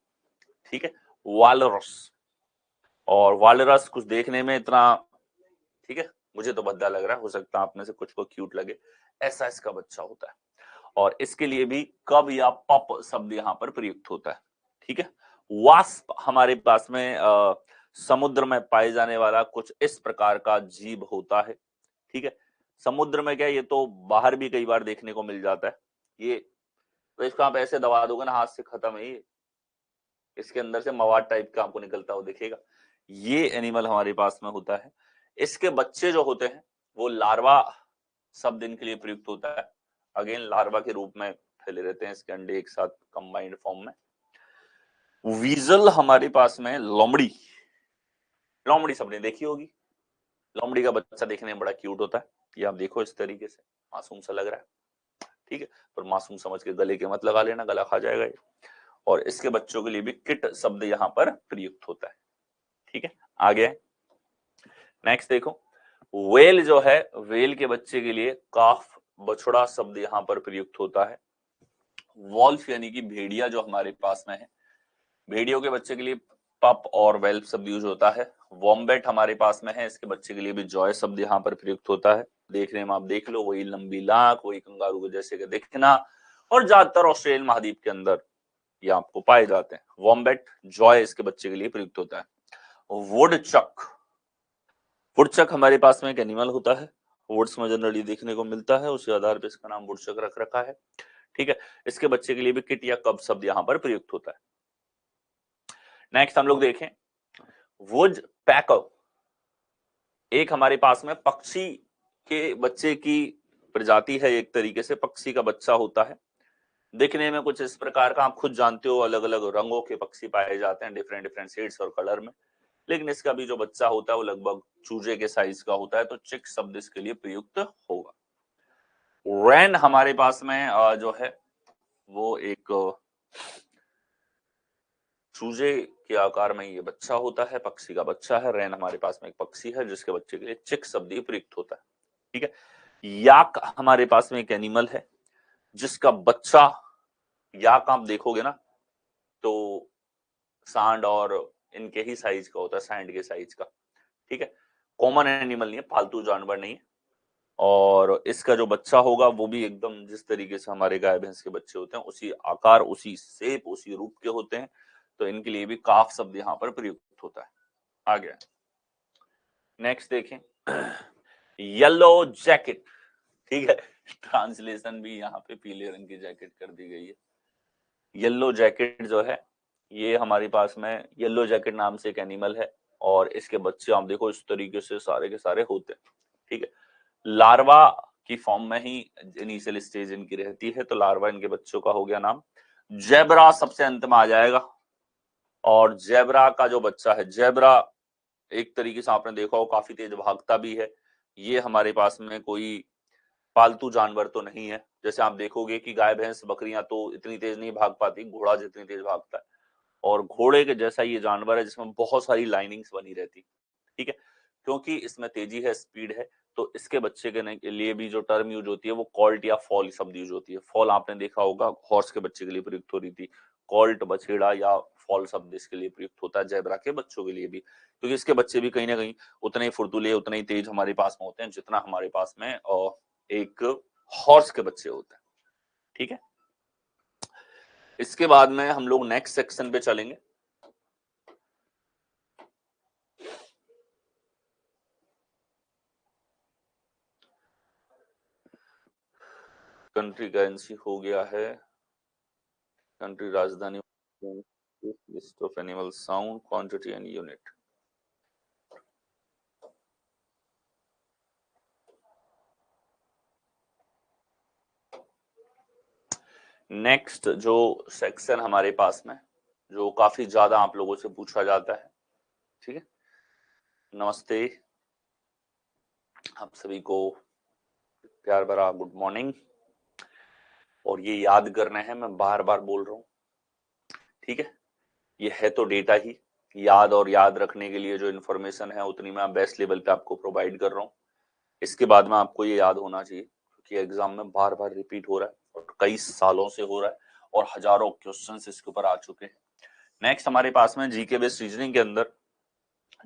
S1: ठीक है, वालरस, और वालरस कुछ देखने में इतना, ठीक है, मुझे तो भद्दा लग रहा है, हो सकता है आप में से कुछ को क्यूट लगे, ऐसा इसका बच्चा होता है। और इसके लिए भी कब या पप शब्द यहां पर प्रयुक्त होता है, ठीक है। वास्प हमारे पास में समुद्र में पाए जाने वाला कुछ इस प्रकार का जीव होता है, ठीक है। समुद्र में क्या, ये तो बाहर भी कई बार देखने को मिल जाता है, ये तो इसको आप ऐसे दबा दोगे ना हाथ से, खत्म है ये, इसके अंदर से मवाद टाइप का आपको निकलता हुआ दिखेगा। ये एनिमल हमारे पास में होता है। इसके बच्चे जो होते हैं वो लार्वा शब्द इनके लिए प्रयुक्त होता है, अगेन लार्वा के रूप में फैले रहते हैं, इसके अंडे एक साथ कंबाइंड फॉर्म में। वीजल हमारे पास में लोमड़ी, लोमड़ी सबने देखी होगी, लोमड़ी का बच्चा देखने में बड़ा क्यूट होता है, ये आप देखो इस तरीके से, मासूम सा लग रहा है, ठीक है, पर मासूम समझ के गले के मत लगा लेना, गला खा जाएगा ये। और इसके बच्चों के लिए भी किट शब्द यहां पर प्रयुक्त होता है, ठीक है। आगे नेक्स्ट देखो, वेल जो है, वेल के बच्चे के लिए काफ, बछड़ा शब्द यहां पर प्रयुक्त होता है। वॉल्फ यानी कि भेड़िया जो हमारे पास में है, भेड़ियों के बच्चे के लिए पप और वेल्फ शब्द यूज होता है। वॉम्बेट हमारे पास में है, इसके बच्चे के लिए भी जॉय शब्द यहाँ पर प्रयुक्त होता है, देखने में आप देख लो वही लंबी लाख, वही कंगारू के जैसे के दिखना, और ज्यादातर ऑस्ट्रेलियन महाद्वीप के अंदर ये आपको पाए जाते हैं। वॉम्बेट, जॉय इसके बच्चे के लिए प्रयुक्त होता है। वुडचक, वुडचक हमारे पास में एक एनिमल होता है, वुड्स में जनरली देखने को मिलता है, उसी आधार पर इसका नाम वुडचक रख रखा है, ठीक है। इसके बच्चे के लिए भी किट या कब शब्द यहाँ पर प्रयुक्त होता है। नेक्स्ट हम लोग देखें, वुड पैकर, एक हमारे पास में पक्षी के बच्चे की प्रजाति है, एक तरीके से पक्षी का बच्चा होता है, दिखने में कुछ इस प्रकार का, आप खुद जानते हो अलग अलग रंगों के पक्षी पाए जाते हैं, डिफरेंट डिफरेंट शेड्स और कलर में, लेकिन इसका भी जो बच्चा होता है वो लगभग चूजे के साइज का होता है, तो चिक शब्द इसके लिए प्रयुक्त होगा। रैन हमारे पास में जो है वो एक चूजे के आकार में ये बच्चा होता है, पक्षी का बच्चा है। रैन हमारे पास में एक पक्षी है जिसके बच्चे के लिए चिक शब्द ही प्रयुक्त होता है, ठीक है। याक हमारे पास में एक एनिमल है जिसका बच्चा, याक आप देखोगे ना तो सांड और इनके ही साइज का होता है, सैंड के साइज का, ठीक है। कॉमन एनिमल नहीं है, पालतू जानवर नहीं है, और इसका जो बच्चा होगा वो भी एकदम जिस तरीके से हमारे गाय भैंस के बच्चे होते हैं उसी आकार, उसी शेप, उसी रूप के होते हैं, तो इनके लिए भी काफ शब्द यहाँ पर प्रयुक्त होता है। आ गया, नेक्स्ट देखें, येलो जैकेट, ठीक है, ट्रांसलेशन भी यहाँ पे पीले रंग की जैकेट कर दी गई है। येलो जैकेट जो है ये हमारे पास में येलो जैकेट नाम से एक एनिमल है और इसके बच्चे आप देखो इस तरीके से सारे के सारे होते हैं, ठीक है। लार्वा की फॉर्म में ही इनिशियल स्टेज इनकी रहती है, तो लार्वा इनके बच्चों का हो गया नाम। जेब्रा सबसे अंत में आ जाएगा, और जेब्रा का जो बच्चा है, जेब्रा एक तरीके से आपने देखा हो काफी तेज भागता भी है। ये हमारे पास में कोई पालतू जानवर तो नहीं है, जैसे आप देखोगे कि गाय भैंस बकरियां तो इतनी तेज नहीं भाग पाती, घोड़ा जितनी तेज भागता है, और घोड़े के जैसा ये जानवर है जिसमें बहुत सारी लाइनिंग्स बनी रहती, ठीक है। क्योंकि इसमें तेजी है, स्पीड है, तो इसके बच्चे के लिए भी जो टर्म यूज होती है वो कॉल्ट या फॉल शब्द यूज होती है। फॉल आपने देखा होगा हॉर्स के बच्चे के लिए प्रयुक्त हो रही थी, कॉल्ट बछेड़ा या फॉल शब्द इसके लिए प्रयुक्त होता है जेब्रा के बच्चों के लिए भी, क्योंकि इसके बच्चे भी कहीं ना कहीं उतने ही फुर्तुले उतने ही तेज हमारे पास में होते हैं जितना हमारे पास में एक हॉर्स के बच्चे होते हैं, ठीक है। इसके बाद में हम लोग नेक्स्ट सेक्शन पे चलेंगे। कंट्री करेंसी हो गया है, कंट्री राजधानी, list of animal, sound, quantity and unit. Next जो सेक्शन हमारे पास में जो काफी ज्यादा आप लोगों से पूछा जाता है, ठीक है। नमस्ते, आप सभी को प्यार भरा गुड मॉर्निंग, और ये याद करना है, मैं बार बार बोल रहा हूं, ठीक है। ये है तो डेटा ही, याद और याद रखने के लिए जो इन्फॉर्मेशन है उतनी मैं बेस्ट लेवल पे आपको प्रोवाइड कर रहा हूँ। इसके बाद में आपको ये याद होना चाहिए क्योंकि एग्जाम में बार बार रिपीट हो रहा है और कई सालों से हो रहा है और हजारों क्वेश्चंस इसके ऊपर आ चुके हैं। नेक्स्ट हमारे पास में जीके बेस्ड रीजनिंग के अंदर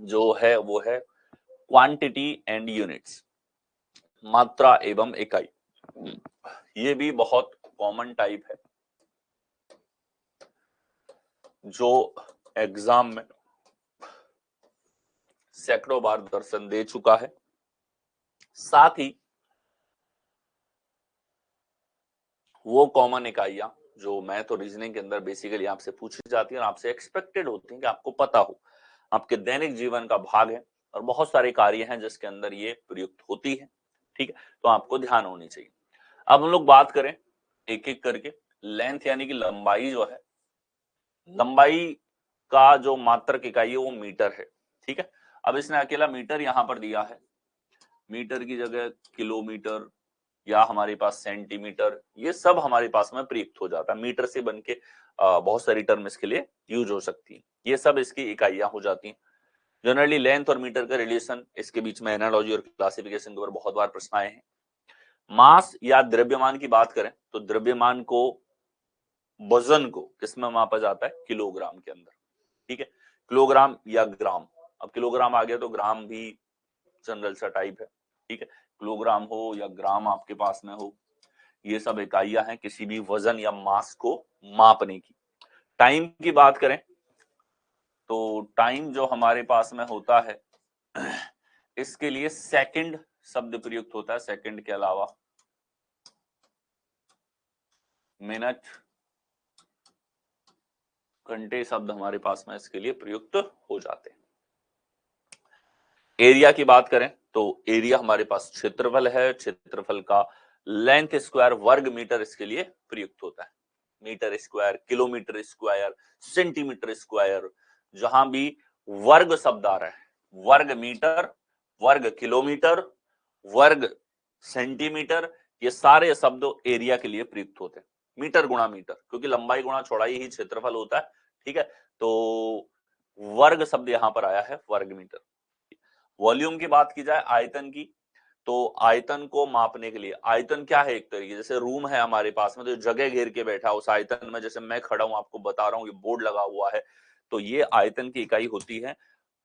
S1: जो है वो है क्वांटिटी एंड यूनिट्स, मात्रा एवं इकाई। ये भी बहुत कॉमन टाइप है जो एग्जाम में सैकड़ों बार दर्शन दे चुका है। साथ ही वो कॉमन इकाइयां जो मैथ और रीजनिंग के अंदर बेसिकली आपसे पूछी जाती है और आपसे एक्सपेक्टेड होती है कि आपको पता हो, आपके दैनिक जीवन का भाग है और बहुत सारे कार्य हैं जिसके अंदर ये प्रयुक्त होती है, ठीक है। तो आपको ध्यान होनी चाहिए। अब हम लोग बात करें एक एक करके। लेंथ यानी कि लंबाई जो है, लंबाई का जो मात्रक इकाई है वो मीटर है, ठीक है। अब इसने अकेला मीटर यहां पर दिया है, मीटर की जगह किलोमीटर या हमारे पास सेंटीमीटर, ये सब हमारे पास में प्रयुक्त हो जाता है। मीटर से बन के बहुत सारी टर्म इसके लिए यूज हो सकती है, ये सब इसकी इकाइयां हो जाती हैं। जनरली लेंथ और मीटर का रिलेशन, इसके बीच में एनालॉजी और क्लासिफिकेशन के ऊपर बहुत बार प्रश्न आए हैं। मास या द्रव्यमान की बात करें तो द्रव्यमान को, वजन को किसमें मापा जाता है, किलोग्राम के अंदर, ठीक है। किलोग्राम या ग्राम, अब किलोग्राम आ गया तो ग्राम भी जनरल सा टाइप है, ठीक है। किलोग्राम हो या ग्राम आपके पास में हो, ये सब इकाइयां हैं किसी भी वजन या मास को मापने की। टाइम की बात करें तो टाइम जो हमारे पास में होता है इसके लिए सेकंड शब्द प्रयुक्त होता है, सेकंड के अलावा मिनट, घंटे शब्द हमारे पास में इसके लिए प्रयुक्त हो जाते हैं। एरिया की बात करें तो एरिया हमारे पास क्षेत्रफल है, क्षेत्रफल का लेंथ स्क्वायर वर्ग मीटर इसके लिए प्रयुक्त होता है। Metre square, kilometre square, centimetre square, जहां भी वर्ग शब्द आ रहा है, वर्ग मीटर, वर्ग किलोमीटर, वर्ग सेंटीमीटर, ये सारे शब्द एरिया के लिए प्रयुक्त होते हैं। मीटर गुणा मीटर, क्योंकि लंबाई गुणा चौड़ाई ही क्षेत्रफल होता है, ठीक है। तो वर्ग शब्द यहां पर आया है, वर्ग मीटर। वॉल्यूम की बात की जाए, आयतन की, तो आयतन को मापने के लिए, आयतन क्या है, एक तरीके जैसे रूम है हमारे पास में, तो जगह घेर के बैठा उस आयतन में, जैसे मैं खड़ा हूं आपको बता रहा हूं, ये बोर्ड लगा हुआ है, तो ये आयतन की इकाई होती है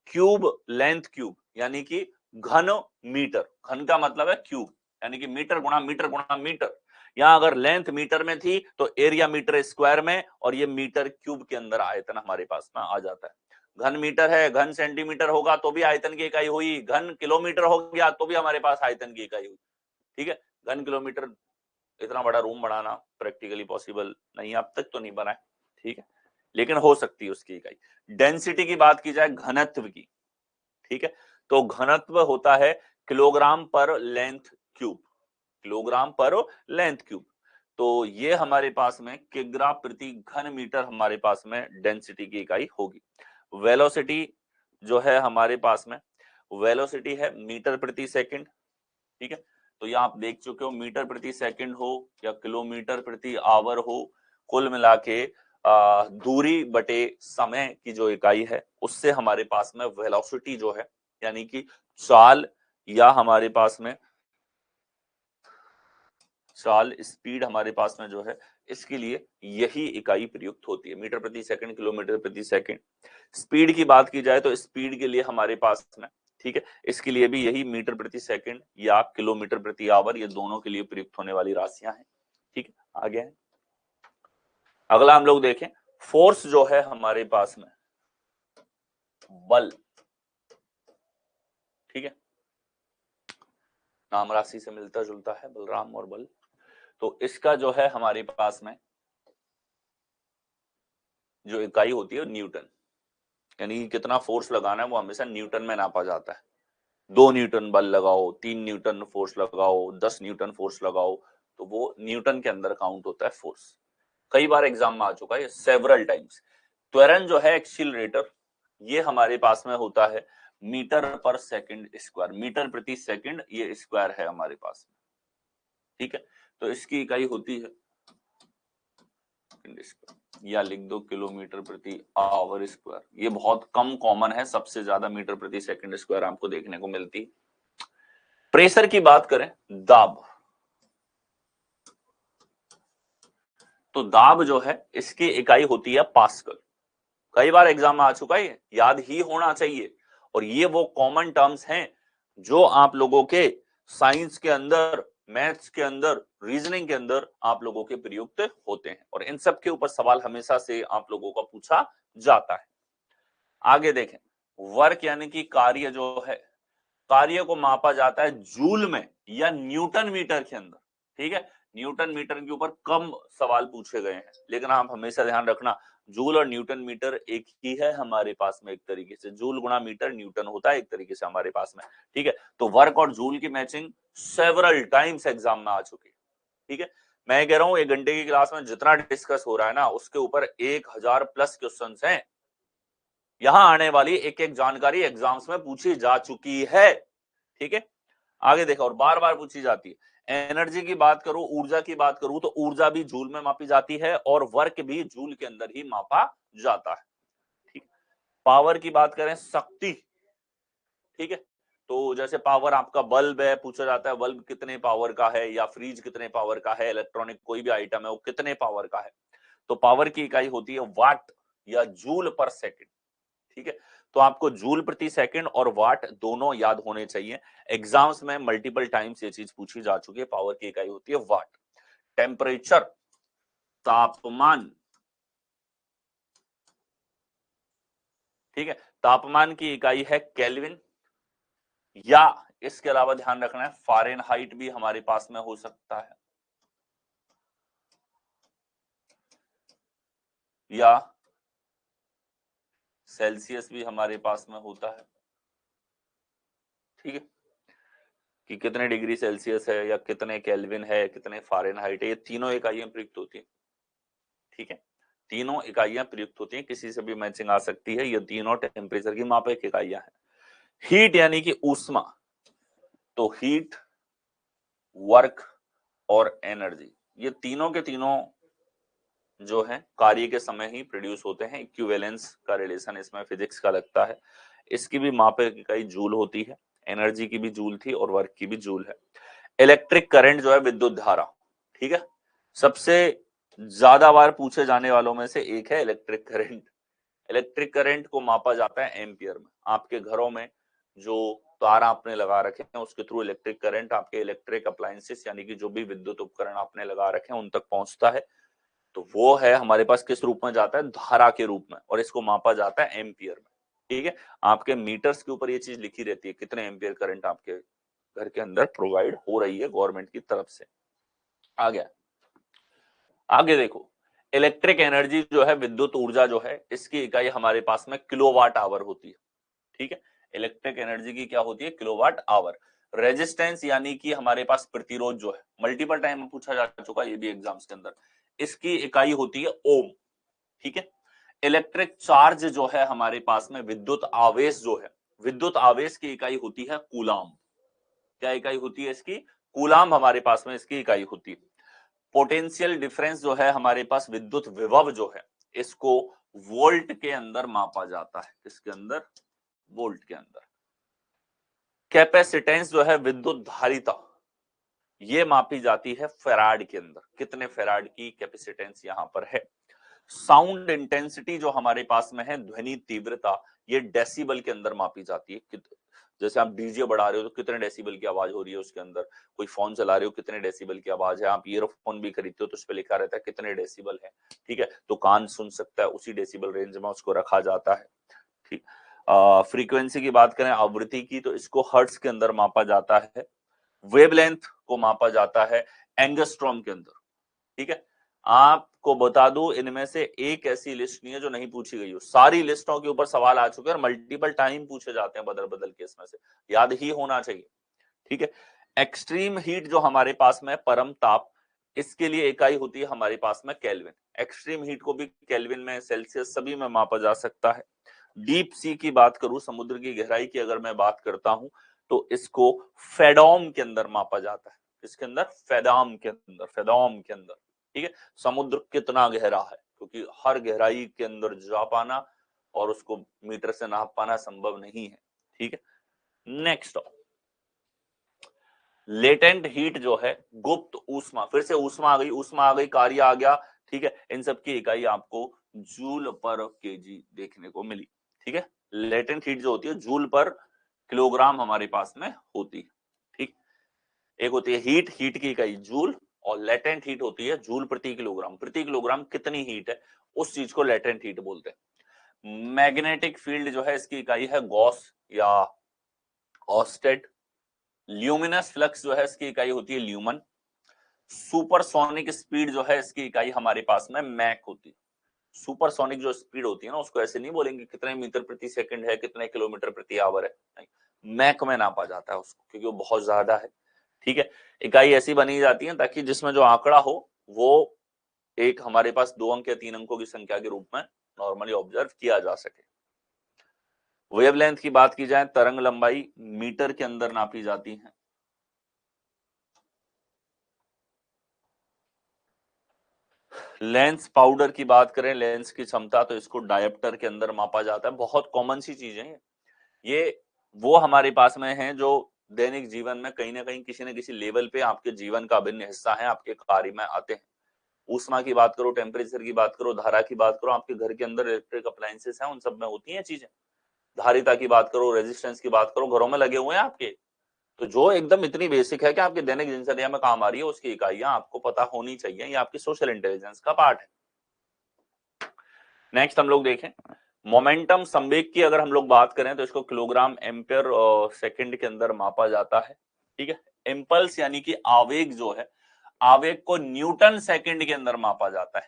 S1: क्यूब, लेंथ क्यूब, यानी कि घन मीटर। घन का मतलब है क्यूब, यानी कि मीटर गुणा मीटर गुणा मीटर। यहां अगर लेंथ मीटर में थी तो एरिया मीटर स्क्वायर में, और ये मीटर क्यूब के अंदर आयतन हमारे पास में आ जाता है। घन मीटर है, घन सेंटीमीटर होगा तो भी आयतन की इकाई हुई, घन किलोमीटर हो गया तो भी हमारे पास आयतन की इकाई हुई, ठीक है। घन किलोमीटर इतना बड़ा रूम बनाना प्रैक्टिकली पॉसिबल नहीं, अब तक तो नहीं बना है, ठीक है, लेकिन हो सकती है उसकी इकाई। डेंसिटी की बात की जाए घनत्व की, ठीक है, तो घनत्व होता है किलोग्राम पर लेंथ क्यूब, किलोग्राम पर लेंथ क्यूब। तो ये हमारे पास में किग्रा प्रति घन मीटर हमारे पास में डेंसिटी की इकाई होगी। वेलोसिटी जो है हमारे पास में, वेलोसिटी है मीटर प्रति सेकंड, ठीक है, तो ये आप देख चुके हो, मीटर प्रति सेकंड हो या किलोमीटर प्रति आवर हो, कुल मिला के दूरी बटे समय की जो इकाई है उससे हमारे पास में वेलोसिटी जो है यानी कि चाल या हमारे पास में चाल स्पीड हमारे पास में जो है इसके लिए यही इकाई प्रयुक्त होती है, मीटर प्रति सेकंड, किलोमीटर प्रति सेकंड। स्पीड की बात की जाए तो स्पीड के लिए हमारे पास में, ठीक है, इसके लिए भी यही मीटर प्रति सेकंड या किलोमीटर प्रति आवर, ये दोनों के लिए प्रयुक्त होने वाली राशियां हैं, ठीक है। आगे है अगला हम लोग देखें, फोर्स जो है हमारे पास में, बल, ठीक है, नाम राशि से मिलता जुलता है बलराम और बल। तो इसका जो है हमारे पास में जो इकाई होती है न्यूटन, यानी कितना फोर्स लगाना है वो हमेशा न्यूटन में नापा जाता है। 2 न्यूटन बल लगाओ, 3 न्यूटन फोर्स लगाओ, 10 न्यूटन फोर्स लगाओ, तो वो न्यूटन के अंदर काउंट होता है फोर्स। कई बार एग्जाम में आ चुका है सेवरल टाइम्स। त्वरण जो है एक्सीलरेटर, ये हमारे पास में होता है मीटर पर सेकंड स्क्वायर, मीटर प्रति सेकंड ये स्क्वायर है हमारे पास में, ठीक है, तो इसकी इकाई होती है या लिख दो किलोमीटर प्रति आवर स्क्वायर। ये बहुत कम कॉमन है, सबसे ज्यादा मीटर प्रति सेकंड स्क्वायर आपको देखने को मिलती है। प्रेशर की बात करें, दाब, तो दाब जो है इसकी इकाई होती है पास्कल। कई बार एग्जाम में आ चुका है, याद ही होना चाहिए, और ये वो कॉमन टर्म्स हैं जो आप लोगों के साइंस के अंदर, मैथ्स के अंदर, रीजनिंग के अंदर आप लोगों के प्रयुक्त होते हैं, और इन सब के ऊपर सवाल हमेशा से आप लोगों का पूछा जाता है। आगे देखें, वर्क यानी कि कार्य जो है, कार्य को मापा जाता है जूल में या न्यूटन मीटर के अंदर, ठीक है, न्यूटन मीटर के ऊपर कम सवाल पूछे गए हैं, लेकिन आप हमेशा ध्यान रखना जूल और न्यूटन मीटर एक ही है हमारे पास में, एक तरीके से जूल गुणा मीटर न्यूटन होता है एक तरीके से हमारे पास में, ठीक है। तो वर्क और जूल की मैचिंग सेवरल टाइम्स एग्जाम में आ चुकी है, ठीक है। मैं कह रहा हूं 1 घंटे की क्लास में जितना डिस्कस हो रहा है ना, उसके ऊपर 1000+ क्वेश्चन हैं। यहां आने वाली एक एक जानकारी एग्जाम्स में पूछी जा चुकी है, ठीक है। आगे देखो, और बार बार पूछी जाती है। एनर्जी की बात करूं, ऊर्जा की बात करूं, तो ऊर्जा भी जूल में मापी जाती है और वर्क भी जूल के अंदर ही मापा जाता है, ठीक। पावर की बात करें, शक्ति, ठीक है, तो जैसे पावर आपका बल्ब है, पूछा जाता है बल्ब कितने पावर का है, या फ्रिज कितने पावर का है, इलेक्ट्रॉनिक कोई भी आइटम है वो कितने पावर का है, तो पावर की इकाई होती है वाट या जूल पर सेकंड, ठीक है। तो आपको जूल प्रति सेकंड और वाट दोनों याद होने चाहिए। एग्जाम्स में मल्टीपल टाइम्स ये चीज पूछी जा चुकी है। पावर की इकाई होती है वाट। टेम्परेचर, तापमान, ठीक है, तापमान की इकाई है केल्विन, या इसके अलावा ध्यान रखना है फारेनहाइट भी हमारे पास में हो सकता है, या सेल्सियस भी हमारे पास में होता है, ठीक है, कि कितने डिग्री सेल्सियस है या कितने केल्विन है, कितने फारेनहाइट है, ये तीनों इकाइयां प्रयुक्त होती है, ठीक है। तीनों इकाइयां प्रयुक्त होती हैं, किसी से भी मैचिंग आ सकती है, ये तीनों टेम्परेचर की मापक इकाइयां हैं। हीट यानी कि ऊष्मा, तो हीट, वर्क और एनर्जी, ये तीनों के तीनों जो है कार्य के समय ही प्रोड्यूस होते हैं। इक्विवेलेंस का रिलेशन इसमें फिजिक्स का लगता है। इसकी भी मापक इकाई जूल होती है, एनर्जी की भी जूल थी और वर्क की भी जूल है। इलेक्ट्रिक करंट जो है विद्युत धारा, ठीक है, सबसे ज्यादा बार पूछे जाने वालों में से एक है इलेक्ट्रिक करंट। इलेक्ट्रिक करंट को मापा जाता है एम्पियर में। आपके घरों में जो तार आपने लगा रखे हैं उसके थ्रू इलेक्ट्रिक करंट आपके इलेक्ट्रिक अप्लायंसेस यानी कि जो भी विद्युत उपकरण आपने लगा रखे हैं उन तक पहुंचता है, तो वो है हमारे पास किस रूप में जाता है, धारा के रूप में, और इसको मापा जाता है एम्पियर में, ठीक है। आपके मीटर्स के ऊपर ये चीज लिखी रहती है कितने एम्पियर करंट आपके घर के अंदर प्रोवाइड हो रही है गवर्नमेंट की तरफ से। आ गया, आगे देखो, इलेक्ट्रिक एनर्जी जो है, विद्युत ऊर्जा जो है, इसकी इकाई हमारे पास में किलोवाट आवर होती है। ठीक है, इलेक्ट्रिक एनर्जी की क्या होती है, किलोवाट आवर। रेजिस्टेंस यानी कि हमारे पास प्रतिरोध जो है, मल्टीपल टाइम पूछा जा चुका ये भी एग्जाम्स के अंदर, इसकी इकाई होती है ओम। ठीक है, इलेक्ट्रिक चार्ज जो है हमारे पास में, विद्युत आवेश जो है, विद्युत आवेश की इकाई होती है कूलाम। क्या इकाई होती है इसकी, कूलाम हमारे पास में इसकी इकाई होती है। पोटेंशियल डिफरेंस जो है हमारे पास, विद्युत विभव जो है, इसको वोल्ट के अंदर मापा जाता है। किसके अंदर, वोल्ट के अंदर। कैपेसिटेंस जो है, विद्युत धारिता, ये मापी जाती है फैराड के अंदर। कितने फैराड की कैपेसिटेंस यहां पर है। साउंड इंटेंसिटी जो हमारे पास में है, ध्वनि तीव्रता, ये डेसिबल के अंदर मापी जाती है। जैसे आप डीजे बढ़ा रहे हो तो कितने डेसिबल की आवाज हो रही है उसके अंदर, कोई फोन चला रहे हो कितने डेसिबल की आवाज है, आप ईयरफोन भी खरीदते हो तो उस पर लिखा रहता है कितने डेसिबल है। ठीक है, तो कान सुन सकता है, उसी डेसिबल रेंज में उसको रखा जाता है। ठीक, फ्रीक्वेंसी की बात करें, आवृत्ति की, तो इसको हर्ट्ज के अंदर मापा जाता है। वेवलेंथ को मापा जाता है एंगस्ट्रॉम के अंदर। ठीक है, आपको बता दूं, इनमें से एक ऐसी लिस्ट नहीं है जो नहीं पूछी गई हो। सारी लिस्टों के ऊपर सवाल आ चुके हैं और मल्टीपल टाइम पूछे जाते हैं बदल बदल के, इसमें से याद ही होना चाहिए। ठीक है, एक्सट्रीम हीट जो हमारे पास में, परम ताप, इसके लिए इकाई होती है हमारे पास में केल्विन। एक्सट्रीम हीट को भी केल्विन में, सेल्सियस, सभी में मापा जा सकता है। डीप सी की बात करूं, समुद्र की गहराई की अगर मैं बात करता हूं, तो इसको फेडोम के अंदर मापा जाता है। इसके अंदर, फेदाम के अंदर, फेदोम के अंदर। ठीक है, समुद्र कितना गहरा है, क्योंकि हर गहराई के अंदर जा पाना और उसको मीटर से नाप पाना संभव नहीं है। ठीक है, नेक्स्ट, लेटेंट हीट जो है, गुप्त ऊष्मा, फिर से ऊष्मा आ गई, ऊष्मा आ गई, कार्य आ गया। ठीक है, इन सब की इकाई आपको जूल पर केजी देखने को मिली। ठीक है, लेटेंट हीट जो होती है, जूल पर किलोग्राम हमारे पास में होती है। ठीक, एक होती है हीट, हीट की इकाई जूल, और लेटेंट हीट होती है जूल प्रति किलोग्राम। प्रति किलोग्राम कितनी हीट है, उस चीज को लेटेंट हीट बोलते हैं। मैग्नेटिक फील्ड जो है, इसकी इकाई है गॉस या ऑस्टेड। ल्यूमिनस फ्लक्स जो है, इसकी इकाई होती है ल्यूमन। सुपरसोनिक स्पीड जो है, इसकी इकाई हमारे पास में मैक होती है। सुपरसोनिक जो स्पीड होती है ना, उसको ऐसे नहीं बोलेंगे कितने मीटर प्रति सेकंड है, कितने किलोमीटर प्रति आवर है, नहीं, मैक में नापा जाता है उसको, क्योंकि वो बहुत ज्यादा है। ठीक है, इकाई ऐसी बनी जाती है ताकि जिसमें जो आंकड़ा हो वो एक हमारे पास 2 अंक या 3 अंकों की संख्या के रूप में नॉर्मली ऑब्जर्व किया जा सके। वेवलेंथ की बात की जाए, तरंग लंबाई मीटर के अंदर नापी जाती है। लेंस पाउडर की बात करें, लेंस की क्षमता, तो इसको डायोप्टर के अंदर मापा जाता है। बहुत कॉमन सी चीजें हैं ये, वो हमारे पास में हैं जो दैनिक जीवन में कहीं ना कहीं किसी न किसी लेवल पे आपके जीवन का अभिन्न हिस्सा है, आपके कार्य में आते हैं। ऊष्मा की बात करो, टेम्परेचर की बात करो, धारा की बात करो, आपके घर के अंदर इलेक्ट्रिक अप्लायंसेस हैं, उन सब में होती हैं चीजें। धारिता की बात करो, रेजिस्टेंस की बात करो, घरों में लगे हुए हैं आपके। तो जो एकदम इतनी बेसिक है कि आपके दैनिक दिनचर्या में काम आ रही है, उसकी इकाइयां आपको पता होनी चाहिए। ये आपकी सोशल इंटेलिजेंस का पार्ट है। नेक्स्ट हम लोग देखें, मोमेंटम संवेग की अगर हम लोग बात करें तो इसको किलोग्राम एम्पियर सेकंड के अंदर मापा जाता है। ठीक है, इम्पल्स यानी कि आवेग जो है, आवेग को न्यूटन सेकंड के अंदर मापा जाता है।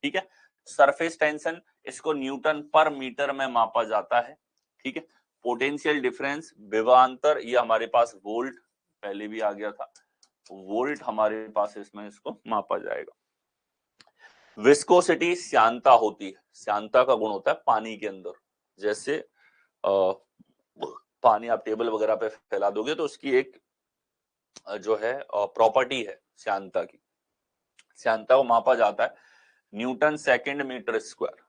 S1: ठीक है, सरफेस टेंशन, इसको न्यूटन पर मीटर में मापा जाता है। ठीक है, पोटेंशियल डिफरेंस, विभवांतर, ये हमारे पास वोल्ट, पहले भी आ गया था, वोल्ट हमारे पास इसमें इसको मापा जाएगा। विस्कोसिटी, श्यानता होती है, श्यानता का गुण होता है पानी के अंदर। जैसे पानी आप टेबल वगैरह पे फैला दोगे तो उसकी एक जो है प्रॉपर्टी है श्यानता की। श्यानता को मापा जाता है newton second metre square.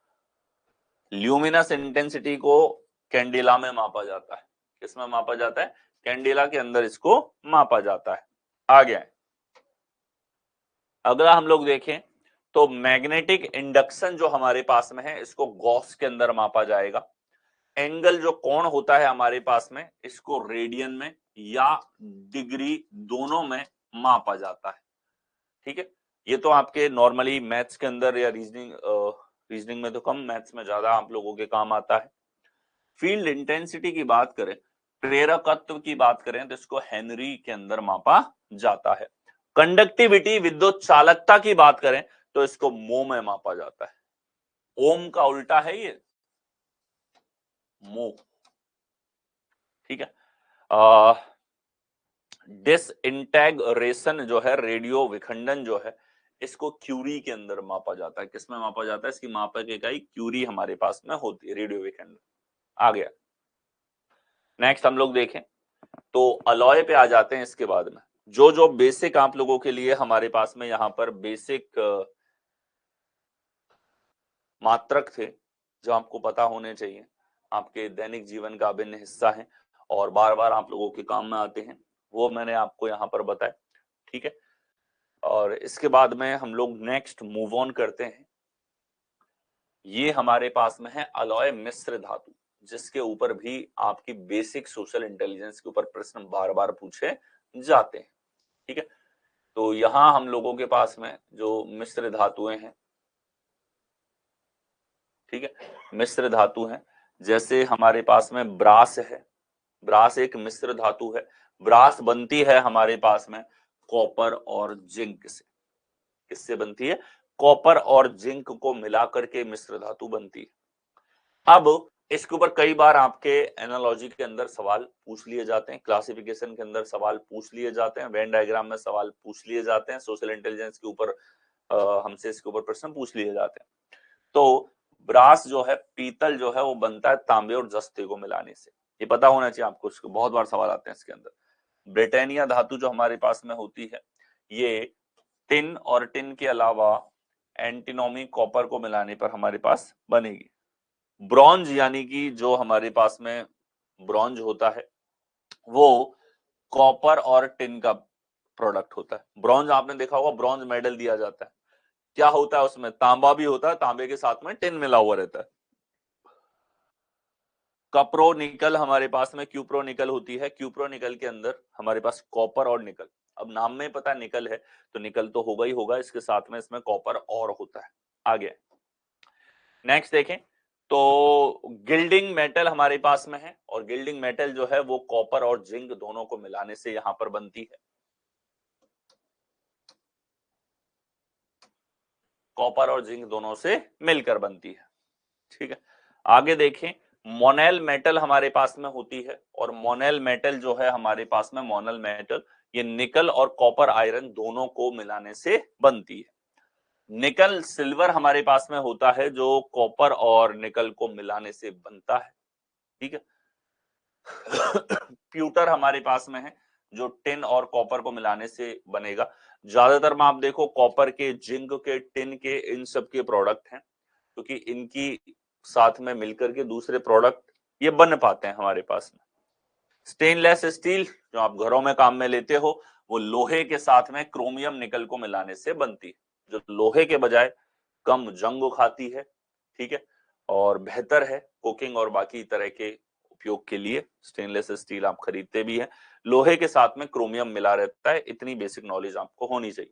S1: Luminous intensity को कैंडेला में मापा जाता है। किसमें मापा जाता है, कैंडेला के अंदर इसको मापा जाता है। आ गया है, अगला हम लोग देखें तो मैग्नेटिक इंडक्शन जो हमारे पास में है, इसको गॉस के अंदर मापा जाएगा। एंगल जो कोण होता है हमारे पास में, इसको रेडियन में या डिग्री दोनों में मापा जाता है। ठीक है, ये तो आपके नॉर्मली मैथ्स के अंदर या रीजनिंग में तो कम, मैथ्स में ज्यादा आप लोगों के काम आता है। फील्ड इंटेंसिटी की बात करें प्रेरकत्व की बात करें तो इसको हेनरी के अंदर मापा जाता है। कंडक्टिविटी विद्युत चालकता की बात करें तो इसको मो में मापा जाता है। ओम का उल्टा है ये मो, ठीक है। डिसइंटेग्रेशन जो है, रेडियो विखंडन जो है, इसको क्यूरी के अंदर मापा जाता है। किसमें मापा जाता है? इसकी मापक इकाई क्यूरी हमारे पास में होती है, रेडियो विखंडन। आ गया। नेक्स्ट हम लोग देखें तो अलॉय पे आ जाते हैं। इसके बाद में जो जो बेसिक आप लोगों के लिए हमारे पास में यहाँ पर बेसिक मात्रक थे जो आपको पता होने चाहिए, आपके दैनिक जीवन का अभिन्न हिस्सा है और बार बार आप लोगों के काम में आते हैं, वो मैंने आपको यहाँ पर बताया, ठीक है। और इसके बाद में हम लोग नेक्स्ट मूव ऑन करते हैं। ये हमारे पास में है अलॉय मिश्र धातु, जिसके ऊपर भी आपकी बेसिक सोशल इंटेलिजेंस के ऊपर प्रश्न बार बार पूछे जाते हैं, ठीक है। तो यहां हम लोगों के पास में जो मिश्र धातुएं हैं, ठीक है, मिश्र धातु हैं, जैसे हमारे पास में ब्रास है। ब्रास एक मिश्र धातु है। ब्रास बनती है हमारे पास में कॉपर और जिंक से। किससे बनती है? कॉपर और जिंक को मिलाकर के मिश्र धातु बनती है। अब इसके ऊपर कई बार आपके एनालॉजी के अंदर सवाल पूछ लिए जाते हैं, क्लासिफिकेशन के अंदर सवाल पूछ लिए जाते हैं, वेन डायग्राम में सवाल पूछ लिए जाते हैं, सोशल इंटेलिजेंस के ऊपर हमसे इसके ऊपर प्रश्न पूछ लिए जाते हैं। तो ब्रास जो है, पीतल जो है, वो बनता है तांबे और जस्ते को मिलाने से। ये पता होना चाहिए आपको, इसको बहुत बार सवाल आते हैं इसके अंदर। ब्रिटानिया धातु जो हमारे पास में होती है, ये टिन और टिन के अलावा एंटीनोमी कॉपर को मिलाने पर हमारे पास बनेगी। ब्रॉन्ज यानी कि जो हमारे पास में ब्रॉन्ज होता है, वो कॉपर और टिन का प्रोडक्ट होता है। ब्रॉन्ज आपने देखा होगा, ब्रॉन्ज मेडल दिया जाता है, क्या होता है उसमें? तांबा भी होता है, तांबे के साथ में टिन मिला हुआ रहता है। कप्रो निकल हमारे पास में क्यूप्रो निकल होती है। क्यूप्रो निकल के अंदर हमारे पास कॉपर और निकल, अब नाम में पता निकल है तो निकल तो होगा ही होगा, इसके साथ में इसमें कॉपर और होता है। आगे नेक्स्ट देखें तो गिल्डिंग मेटल हमारे पास में है, और गिल्डिंग मेटल जो है वो कॉपर और जिंक दोनों को मिलाने से यहां पर बनती है। कॉपर और जिंक दोनों से मिलकर बनती है, ठीक है। आगे देखें, मोनेल मेटल हमारे पास में होती है, और मोनेल मेटल जो है हमारे पास में, मोनल मेटल, ये निकल और कॉपर आयरन दोनों को मिलाने से बनती है। निकल सिल्वर हमारे पास में होता है, जो कॉपर और निकल को मिलाने से बनता है, ठीक है। प्यूटर हमारे पास में है, जो टिन और कॉपर को मिलाने से बनेगा। ज्यादातर में आप देखो कॉपर के, जिंक के, टिन के, इन सब के प्रोडक्ट हैं, क्योंकि इनकी साथ में मिलकर के दूसरे प्रोडक्ट ये बन पाते हैं हमारे पास में। स्टेनलेस स्टील जो आप घरों में काम में लेते हो, वो लोहे के साथ में क्रोमियम निकल को मिलाने से बनती है, जो लोहे के बजाय कम जंग खाती है, ठीक है, और बेहतर है कुकिंग और बाकी तरह के उपयोग के लिए। स्टेनलेस स्टील आप खरीदते भी हैं, लोहे के साथ में क्रोमियम मिला रहता है। इतनी बेसिक नॉलेज आपको होनी चाहिए।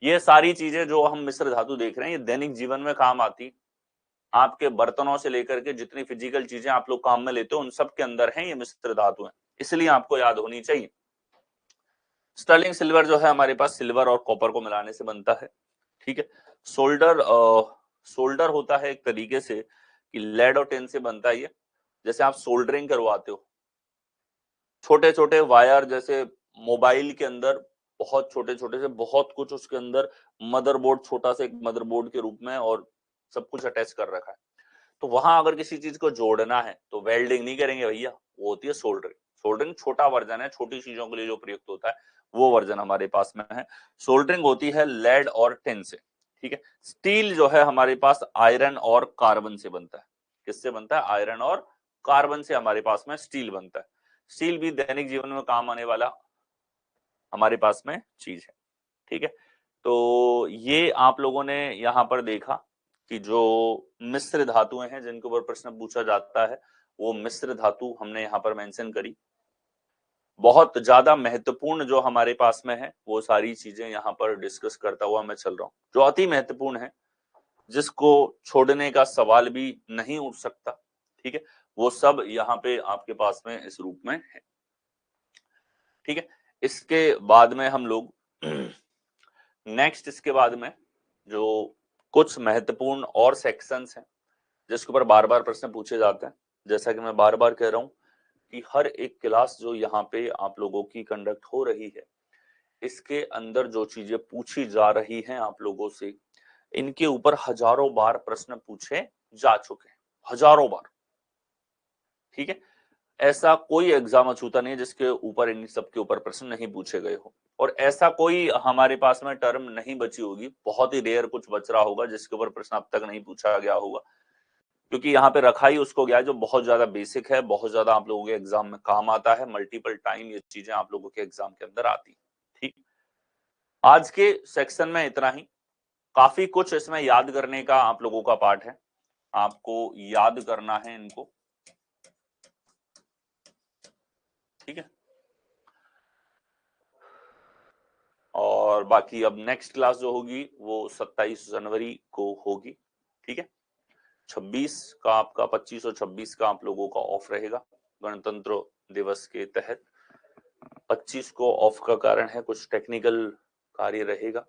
S1: ये सारी चीजें जो हम मिश्र धातु देख रहे हैं, ये दैनिक जीवन में काम आती। आपके बर्तनों से लेकर के जितनी फिजिकल चीजें आप लोग काम में लेते हो, उन सब के अंदर है ये मिश्र धातु है, इसलिए आपको याद होनी चाहिए। स्टर्लिंग सिल्वर जो है हमारे पास सिल्वर और कॉपर को मिलाने से बनता है, ठीक है। सोल्डर सोल्डर होता है एक तरीके से कि लेड और टिन से बनता है ये। जैसे आप सोल्डरिंग करवाते हो, छोटे छोटे वायर, जैसे मोबाइल के अंदर बहुत छोटे छोटे से बहुत कुछ उसके अंदर, मदरबोर्ड छोटा सा एक मदरबोर्ड के रूप में, और सब कुछ अटैच कर रखा है। तो वहां अगर किसी चीज को जोड़ना है तो वेल्डिंग नहीं करेंगे भैया, वो होती है सोल्डरिंग। सोल्डरिंग छोटा वर्जन है, छोटी चीजों के लिए जो प्रयुक्त होता है वो वर्जन हमारे पास में है। सोल्डरिंग होती है लेड और टिन से, ठीक है। स्टील जो है हमारे पास आयरन और कार्बन से बनता है। किससे बनता है? आयरन और कार्बन से हमारे पास में स्टील बनता है। स्टील भी दैनिक जीवन में काम आने वाला हमारे पास में चीज है, ठीक है। तो ये आप लोगों ने यहाँ पर देखा कि जो मिश्र धातुएं हैं जिनके ऊपर प्रश्न पूछा जाता है, वो मिश्र धातु हमने यहाँ पर मेंशन करी। बहुत ज्यादा महत्वपूर्ण जो हमारे पास में है, वो सारी चीजें यहाँ पर डिस्कस करता हुआ मैं चल रहा हूँ, जो अति महत्वपूर्ण है, जिसको छोड़ने का सवाल भी नहीं उठ सकता, ठीक है, वो सब यहाँ पे आपके पास में इस रूप में है। ठीक है, इसके बाद में हम लोग नेक्स्ट, इसके बाद में जो कुछ महत्वपूर्ण और सेक्शंस हैं जिसके ऊपर बार बार प्रश्न पूछे जाते हैं, जैसा कि मैं बार बार कह रहा हूं कि हर एक क्लास जो यहाँ पे आप लोगों की कंडक्ट हो रही है, इसके अंदर जो चीजें पूछी जा रही हैं आप लोगों से, इनके ऊपर हजारों बार प्रश्न पूछे जा चुके हैं, हजारों बार। ठीक है, ऐसा कोई एग्जाम अछूता नहीं है जिसके ऊपर इन सब के ऊपर प्रश्न नहीं पूछे गए हो, और ऐसा कोई हमारे पास में टर्म नहीं बची होगी, बहुत ही रेयर कुछ बच रहा होगा जिसके ऊपर प्रश्न अब तक नहीं पूछा गया होगा, क्योंकि यहाँ पे रखा ही उसको गया है जो बहुत ज्यादा बेसिक है, बहुत ज्यादा आप लोगों के एग्जाम में काम आता है, मल्टीपल टाइम ये चीजें आप लोगों के एग्जाम के अंदर आती। ठीक, आज के सेक्शन में इतना ही। काफी कुछ इसमें याद करने का आप लोगों का पार्ट है, आपको याद करना है इनको। ठीक है, और बाकी अब नेक्स्ट क्लास जो होगी वो 27 जनवरी को होगी। ठीक है, 26 का आपका 25 और 26 का आप लोगों का ऑफ रहेगा गणतंत्र दिवस के तहत। 25 को ऑफ का कारण है कुछ टेक्निकल कार्य रहेगा,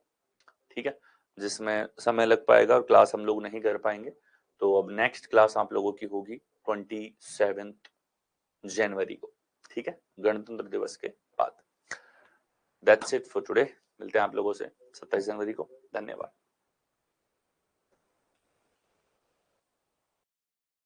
S1: ठीक है, जिसमें समय लग पाएगा और क्लास हम लोग नहीं कर पाएंगे। तो अब नेक्स्ट क्लास आप लोगों की होगी 27 जनवरी को, ठीक है, गणतंत्र दिवस के बाद। दैट्स इट फॉर टुडे, मिलते हैं आप लोगों से 27 जनवरी को। धन्यवाद।